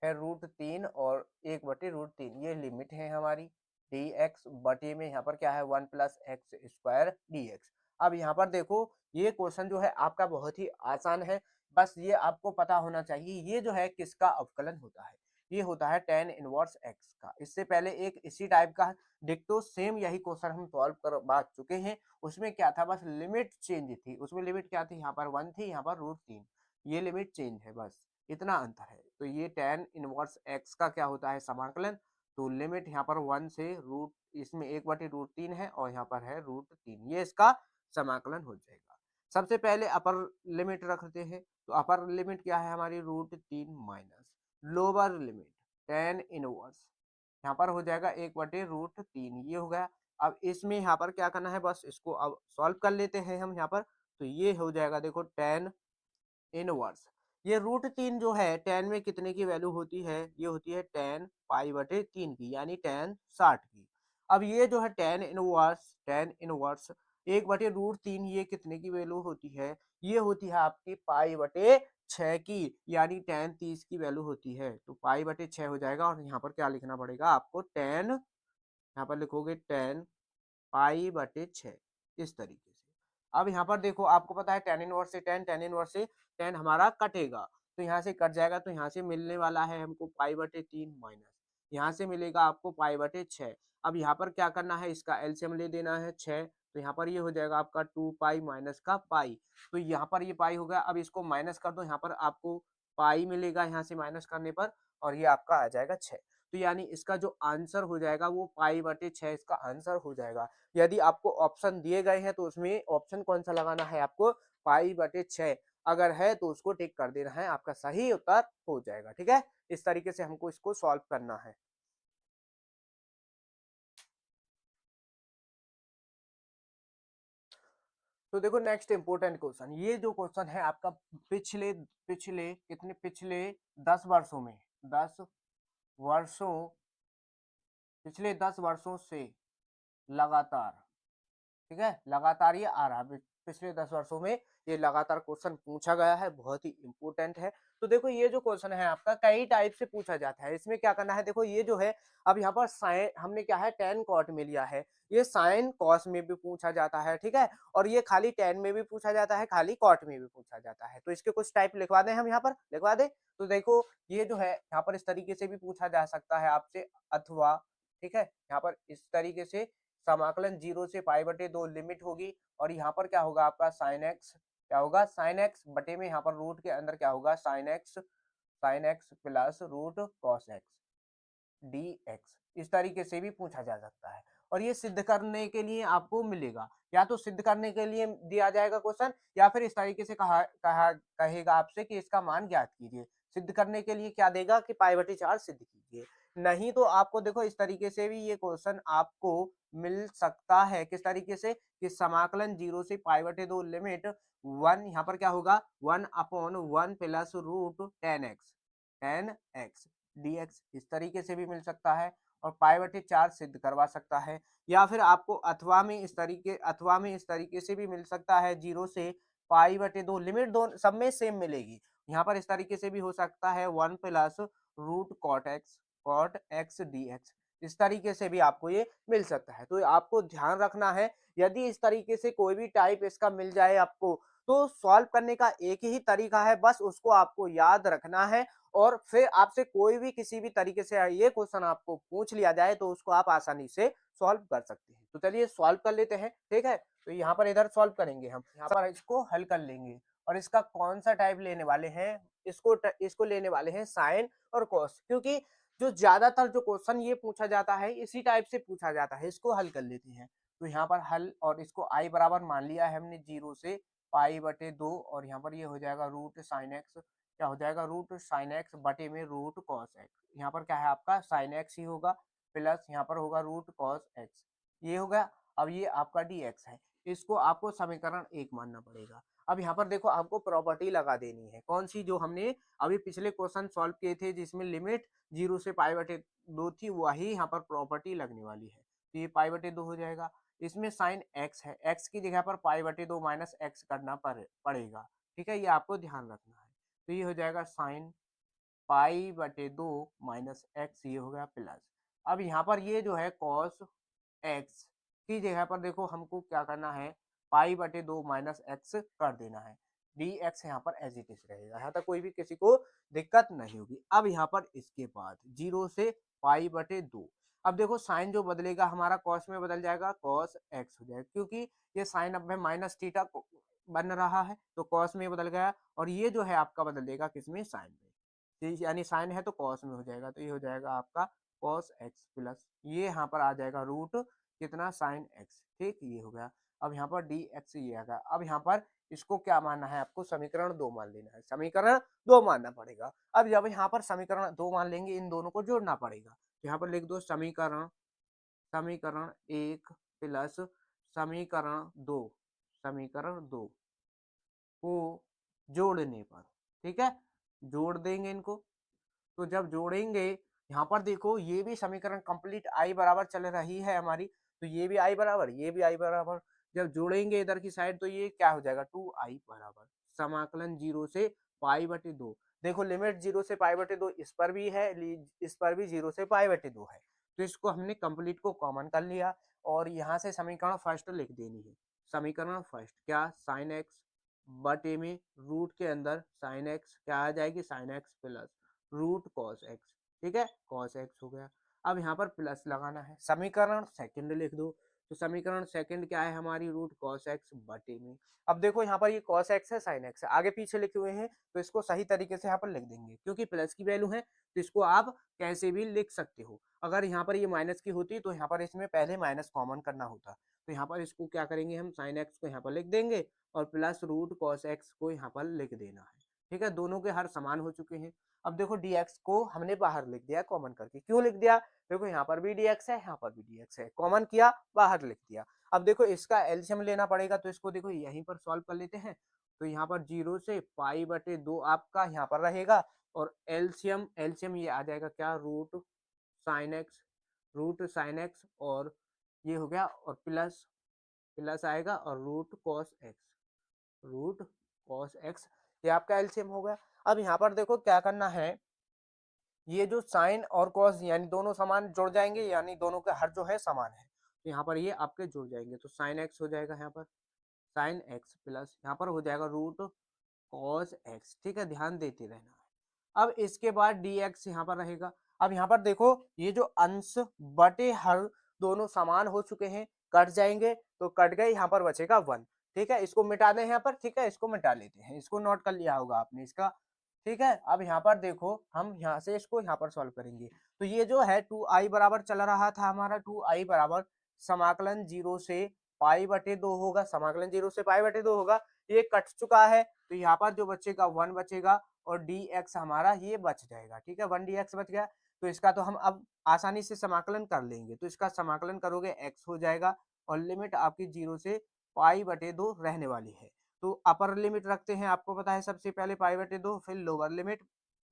है √3 और 1/√3, ये लिमिट है हमारी। dx बटे में यहाँ पर क्या है 1 + x² dx। अब यहाँ पर देखो ये क्वेश्चन जो है आपका बहुत ही आसान है, बस ये आपको पता होना चाहिए ये जो है किसका अवकलन होता है। ये होता है tan इनवर्स x का। इससे पहले एक इसी टाइप का डिक्टो सेम यही क्वेश्चन हम सॉल्व कर चुके हैं। उसमें क्या था, बस लिमिट चेंज थी। उसमें लिमिट क्या थी, यहाँ पर 1 थी, यहाँ पर √3, ये लिमिट चेंज है, बस इतना अंतर है। तो ये tan इनवर्स x का क्या होता है समाकलन, तो लिमिट यहाँ पर 1 से रूट, इसमें 1/√3 है और यहाँ पर है √3, ये इसका समाकलन हो जाएगा। सबसे पहले अपर लिमिट रखते हैं, तो अपर लिमिट क्या है हमारी √3 minus lower limit tan inverse, यहाँ पर हो जाएगा 1/√3, ये हो गया। अब इसमें यहाँ पर क्या करना है, बस इसको अब सॉल्व कर लेते हैं हम यहाँ पर। तो ये हो जाएगा देखो tan इनवर्स, ये √3 जो है tan में कितने की वैल्यू होती है, ये होती है tan π/3 की, यानी tan 60 की। अब ये जो है tan इनवर्स 1/√3, ये कितने की वैल्यू होती है, ये होती है आपकी π/6 की, यानी tan 30 की वैल्यू होती है। तो π/6 हो जाएगा, और यहाँ पर क्या लिखना पड़ेगा आपको, tan, यहाँ पर लिखोगे tan π/6, इस तरीके से। अब यहाँ पर देखो आपको पता है tan हमारा कटेगा, तो यहाँ से कट जाएगा, तो यहाँ से मिलने वाला है हमको π/3 माइनस, यहाँ से मिलेगा आपको π/6। अब यहाँ पर क्या करना है, इसका एलसीएम ले देना है 6, तो यहाँ पर ये हो जाएगा आपका 2π माइनस का पाई, तो यहाँ पर ये पाई हो गया। अब इसको माइनस कर दो, यहाँ पर आपको पाई मिलेगा यहाँ से माइनस करने पर, और ये आपका आ जाएगा 6। तो यानी इसका जो आंसर हो जाएगा वो π/6 इसका आंसर हो जाएगा। यदि आपको ऑप्शन दिए गए हैं तो उसमें ऑप्शन कौन सा लगाना है आपको, π/6, अगर है तो उसको टिक कर देना है, आपका सही उत्तर हो जाएगा। ठीक है, इस तरीके से हमको इसको सॉल्व करना है। तो देखो नेक्स्ट इंपोर्टेंट क्वेश्चन, ये जो क्वेश्चन है आपका पिछले पिछले कितने पिछले 10 वर्षों में, 10 वर्षों, पिछले 10 वर्षों से लगातार, ठीक है, लगातार ये आ रहा है, पिछले 10 वर्षों में ये लगातार क्वेश्चन पूछा गया है, बहुत ही इंपॉर्टेंट है। तो देखो ये जो क्वेश्चन है आपका कई टाइप से पूछा जाता है। इसमें क्या करना है, देखो ये जो है, अब यहाँ पर साइन हमने क्या है tan cot में लिया है, ये साइन cos में भी पूछा जाता है। ठीक है, और ये खाली tan में भी पूछा जाता है, खाली cot में भी पूछा जाता है। तो इसके कुछ टाइप लिखवा दें, हम यहाँ पर लिखवा दें। तो देखो ये जो है यहाँ पर इस तरीके से भी पूछा जा सकता है आपसे, अथवा, ठीक है, यहाँ पर इस तरीके से समाकलन 0 से π/2 लिमिट होगी, और यहाँ पर क्या होगा आपका साइन एक्स, क्या होगा साइन एक्स बटे में, यहाँ पर रूट के अंदर क्या होगा sign x plus √cos x dx। इस तरीके से भी पूछा जा सकता है। और ये सिद्ध करने के लिए आपको मिलेगा, या तो सिद्ध करने के लिए दिया जाएगा क्वेश्चन, या फिर इस तरीके से कहेगा आपसे कि इसका मान ज्ञात कीजिए। सिद्ध करने के लिए क्या देगा कि पाई/4 सिद्ध कीजिए। नहीं तो आपको देखो इस तरीके से भी ये क्वेश्चन आपको मिल सकता है। किस तरीके से कि समाकलन 0 से पाई/2 लिमिट 1, यहाँ पर क्या होगा 1/1 प्लस रूट 10x dx, इस तरीके से भी मिल सकता है। और पाई/4 सिद्ध करवा सकता है। या फिर आपको अथवा में इस तरीके से भी मिल सकता है। 0 से पाई/2 लिमिट दोनों सब में सेम मिलेगी। यहाँ पर इस तरीके से भी हो सकता है 1 plus root cot x dx, इस तरीके से भी आपको ये मिल सकता है। तो आपको ध्यान रखना है, यदि इस तरीके से कोई भी टाइप इसका मिल जाए आपको, तो सॉल्व करने का एक ही तरीका है, बस उसको आपको याद रखना है। और फिर आपसे कोई भी किसी भी तरीके से ये क्वेश्चन आपको पूछ लिया जाए तो उसको आप आसानी से सॉल्व कर सकते हैं। तो चलिए सॉल्व कर लेते हैं, ठीक है। तो यहाँ पर इधर सॉल्व करेंगे, हम यहाँ पर इसको हल कर लेंगे। और इसका कौन सा टाइप लेने वाले हैं, इसको लेने वाले हैं साइन और कॉस, क्योंकि जो ज्यादातर जो क्वेश्चन ये पूछा जाता है इसी टाइप से पूछा जाता है। इसको हल कर लेते हैं। तो यहाँ पर हल, और इसको आई बराबर मान लिया है हमने 0 से पाई/2, और यहाँ पर ये हो जाएगा रूट साइन एक्स, क्या हो जाएगा रूट साइन एक्स बटे में रूट कॉस एक्स। यहाँ पर क्या है आपका साइन एक्स ही होगा, प्लस यहाँ पर होगा रूट कॉस एक्स, ये होगा। अब ये आपका डी एक्स है, इसको आपको समीकरण 1 मानना पड़ेगा। अब यहाँ पर देखो आपको प्रॉपर्टी लगा देनी है, कौन सी, जो हमने अभी पिछले क्वेश्चन सॉल्व किए थे जिसमें लिमिट 0 से पाई/2 थी, वही यहाँ पर प्रॉपर्टी लगने वाली है। तो ये पाई/2 हो जाएगा। इसमें साइन एक्स है, एक्स की जगह पर पाई/2 माइनस एक्स करना पड़ेगा, ठीक है, ये आपको ध्यान रखना है। तो ये हो जाएगा साइन पाई/2 माइनस एक्स, ये हो गया प्लस। अब यहाँ पर ये जो है कॉस एक्स की जगह पर देखो हमको क्या करना है, पाई/2 माइनस एक्स कर देना है। डी एक्स यहाँ पर एज इट इज रहेगा, यहाँ तक कोई भी किसी को दिक्कत नहीं होगी। अब यहाँ पर इसके बाद 0 से पाई/2, अब देखो साइन जो बदलेगा हमारा कॉस में बदल जाएगा, कॉस एक्स हो जाएगा, क्योंकि ये साइन अब माइनस थीटा बन रहा है तो कॉस में बदल गया। और ये जो है आपका बदल देगा किसमें, साइन में, यानी साइन है तो कॉस में हो जाएगा। तो ये हो जाएगा आपका कॉस एक्स प्लस, ये यहाँ पर आ जाएगा रूट कितना साइन एक्स, ठीक, ये हो गया। अब यहाँ पर डी एक्स ये आ गया। अब यहाँ पर इसको क्या मानना है आपको, समीकरण 2 मान लेना है, समीकरण 2 मानना पड़ेगा। अब जब यहाँ पर समीकरण 2 मान लेंगे, इन दोनों को जोड़ना पड़ेगा। तो यहाँ पर लिख दो समीकरण समीकरण 1 प्लस समीकरण 2 को जोड़ने पर, ठीक है, जोड़ देंगे इनको। तो जब जोड़ेंगे, यहाँ पर देखो ये भी समीकरण कंप्लीट आई बराबर चल रही है हमारी, तो ये भी आई बराबर, ये भी आई बराबर। जब जोड़ेंगे इधर की साइड तो ये क्या हो जाएगा 2i बराबर समाकलन 0 से पाई/2। देखो लिमिट 0 से पाई/2 इस पर भी है, इस पर भी 0 से पाई/2 है। तो इसको हमने कंप्लीट को कॉमन कर लिया, और यहाँ से समीकरण फर्स्ट लिख देनी है। समीकरण फर्स्ट क्या, साइन एक्स बटे में रूट के अंदर साइन एक्स क्या आ जाएगी, sine x plus root cos x, ठीक है, कॉस एक्स हो गया। अब यहाँ पर प्लस लगाना है, समीकरण सेकंड लिख दो। तो समीकरण सेकंड क्या है हमारी, रूट कॉस एक्स बटे में। अब देखो यहाँ पर ये कॉस एक्स है, साइन एक्स है, आगे पीछे लिखे हुए हैं, तो इसको सही तरीके से यहाँ पर लिख देंगे, क्योंकि प्लस की वैल्यू है तो इसको आप कैसे भी लिख सकते हो। अगर यहाँ पर ये माइनस की होती तो यहाँ पर इसमें पहले माइनस कॉमन करना होता। तो यहाँ पर इसको क्या करेंगे, हम साइन एक्स को यहाँ पर लिख देंगे और प्लस रूट कॉस एक्स को यहाँ पर लिख देना है, ठीक है, दोनों के हर समान हो चुके हैं। अब देखो dx को हमने बाहर लिख दिया कॉमन करके, क्यों लिख दिया, देखो यहाँ पर भी dx है, यहाँ पर भी dx है, कॉमन किया बाहर लिख दिया। अब देखो इसका एलसीएम लेना पड़ेगा, तो इसको देखो यहीं पर सॉल्व कर लेते हैं। तो यहाँ पर 0 से पाई/2 आपका यहाँ पर रहेगा, और एलसीएम एलसीएम ये आ जाएगा क्या, रूट साइन एक्स, और ये हो गया, और प्लस प्लस आएगा, और रूट कॉस एक्स, ये आपका एलसीएम हो गया। अब यहाँ पर देखो क्या करना है, ये जो साइन और कॉस यानी दोनों समान जुड़ जाएंगे, यानी दोनों के हर जो है समान है, तो यहाँ पर ये आपके जुड़ जाएंगे। तो साइन एक्स हो जाएगा यहाँ पर साइन एक्स प्लस यहाँ पर हो जाएगा रूट कॉस एक्स, ठीक है, ध्यान देते रहना है। अब इसके बाद डी एक्स यहाँ पर रहेगा। अब यहाँ पर देखो ये जो अंश बटे हर दोनों समान हो चुके हैं, कट जाएंगे, तो कट गए, यहाँ पर बचेगा 1, ठीक है, इसको मिटा दें यहाँ पर, ठीक है, इसको मिटा लेते हैं, इसको नोट कर लिया होगा आपने इसका, ठीक है। अब यहाँ पर देखो हम यहाँ से इसको यहाँ पर सॉल्व करेंगे, तो ये जो है 2i बराबर चल रहा था हमारा 2i बराबर समाकलन 0 से पाई बटे 2 होगा, समाकलन 0 से पाई बटे 2 होगा, ये कट चुका है तो यहाँ पर जो बचेगा 1 बचेगा और dx हमारा ये बच जाएगा, ठीक है 1 dx बच गया। तो इसका तो हम अब आसानी से समाकलन कर लेंगे, तो इसका समाकलन करोगे x हो जाएगा और लिमिट आपकी 0 से पाई बटे 2 रहने वाली है। तो अपर लिमिट रखते हैं, आपको पता है सबसे पहले पाई बटे 2, फिर लोअर लिमिट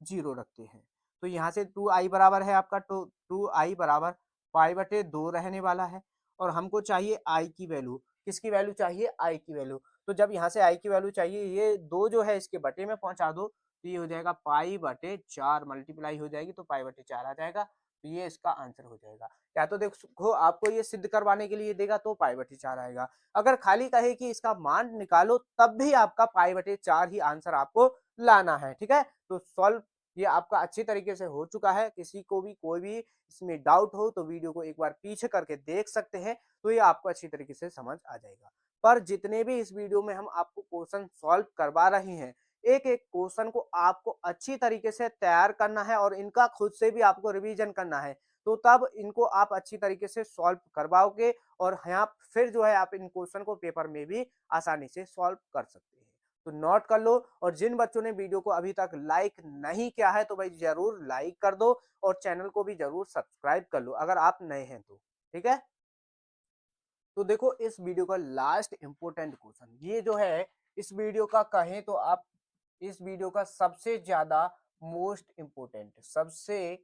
0 रखते हैं। तो यहाँ से 2i बराबर है आपका, तो 2i बराबर पाई बटे 2 रहने वाला है और हमको चाहिए i की वैल्यू। किसकी वैल्यू चाहिए? i की वैल्यू। तो जब यहाँ से i की वैल्यू चाहिए, ये 2 जो है इसके बटे में पहुंचा दो तो ये हो जाएगा पाई बटे 4, मल्टीप्लाई हो जाएगी तो पाई बटे 4 आ जाएगा। तो ये इसका आंसर हो जाएगा। या तो देखो आपको ये सिद्ध करवाने के लिए देगा तो पाई बटे 4 आएगा, अगर खाली कहे कि इसका मान निकालो तब भी आपका पाई बटे 4 ही आंसर आपको लाना है, ठीक है। तो सॉल्व ये आपका अच्छी तरीके से हो चुका है। किसी को भी कोई भी इसमें डाउट हो तो वीडियो को एक बार पीछे करके देख सकते हैं, तो ये आपको अच्छी तरीके से समझ आ जाएगा। पर जितने भी इस वीडियो में हम आपको क्वेश्चन सॉल्व करवा रहे हैं, एक एक क्वेश्चन को आपको अच्छी तरीके से तैयार करना है और इनका खुद से भी आपको रिवीजन करना है, तो तब इनको आप अच्छी तरीके से सॉल्व करवाओगे और यहाँ फिर जो है आप इन क्वेश्चन को पेपर में भी आसानी से सॉल्व कर सकते हैं। तो नोट कर लो, और जिन बच्चों ने वीडियो को अभी तक लाइक नहीं किया है तो भाई जरूर लाइक कर दो और चैनल को भी जरूर सब्सक्राइब कर लो अगर आप नए हैं तो, ठीक है। तो देखो इस वीडियो का लास्ट इंपॉर्टेंट क्वेश्चन ये जो है, इस वीडियो का कहें तो आप इस वीडियो का सबसे ज्यादा मोस्ट इंपोर्टेंट, सबसे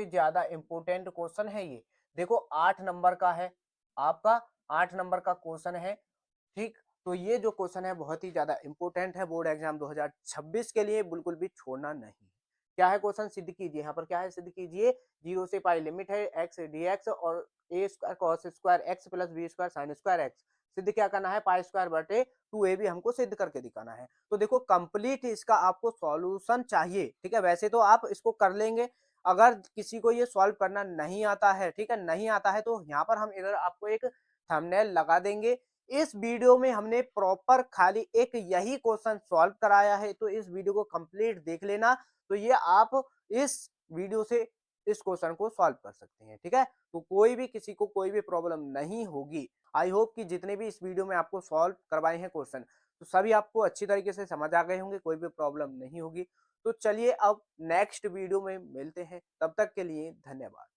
ज्यादा इंपोर्टेंट क्वेश्चन है ये। देखो 8 नंबर का है आपका, 8 नंबर का क्वेश्चन है, ठीक। तो ये जो क्वेश्चन है बहुत ही ज्यादा इंपॉर्टेंट है बोर्ड एग्जाम 2026 के लिए, बिल्कुल भी छोड़ना नहीं। क्या है क्वेश्चन, सिद्ध कीजिए। यहाँ पर क्या है, सिद्ध कीजिए 0 से पाई लिमिट है x dx और a square cos square x plus b square sin square x। सिद्ध क्या करना है, पाई स्क्वायर बटे 2ab हमको सिद्ध करके दिखाना है। तो देखो कंप्लीट इसका आपको सॉल्यूशन चाहिए, ठीक है। वैसे तो आप इसको कर लेंगे, अगर किसी को ये सॉल्व करना नहीं आता है, ठीक है, नहीं आता है, तो यहाँ पर हम इधर आपको एक थंबनेल लगा देंगे। इस वीडियो में हमने प्रॉपर खाली एक यही क्वेश्चन सॉल्व कराया है, तो इस वीडियो को कंप्लीट देख लेना, तो ये आप इस वीडियो से इस क्वेश्चन को सॉल्व कर सकते हैं, ठीक है। तो कोई भी किसी को कोई भी प्रॉब्लम नहीं होगी। आई होप कि जितने भी इस वीडियो में आपको सॉल्व करवाए हैं क्वेश्चन, तो सभी आपको अच्छी तरीके से समझ आ गए होंगे, कोई भी प्रॉब्लम नहीं होगी। तो चलिए अब नेक्स्ट वीडियो में मिलते हैं, तब तक के लिए धन्यवाद।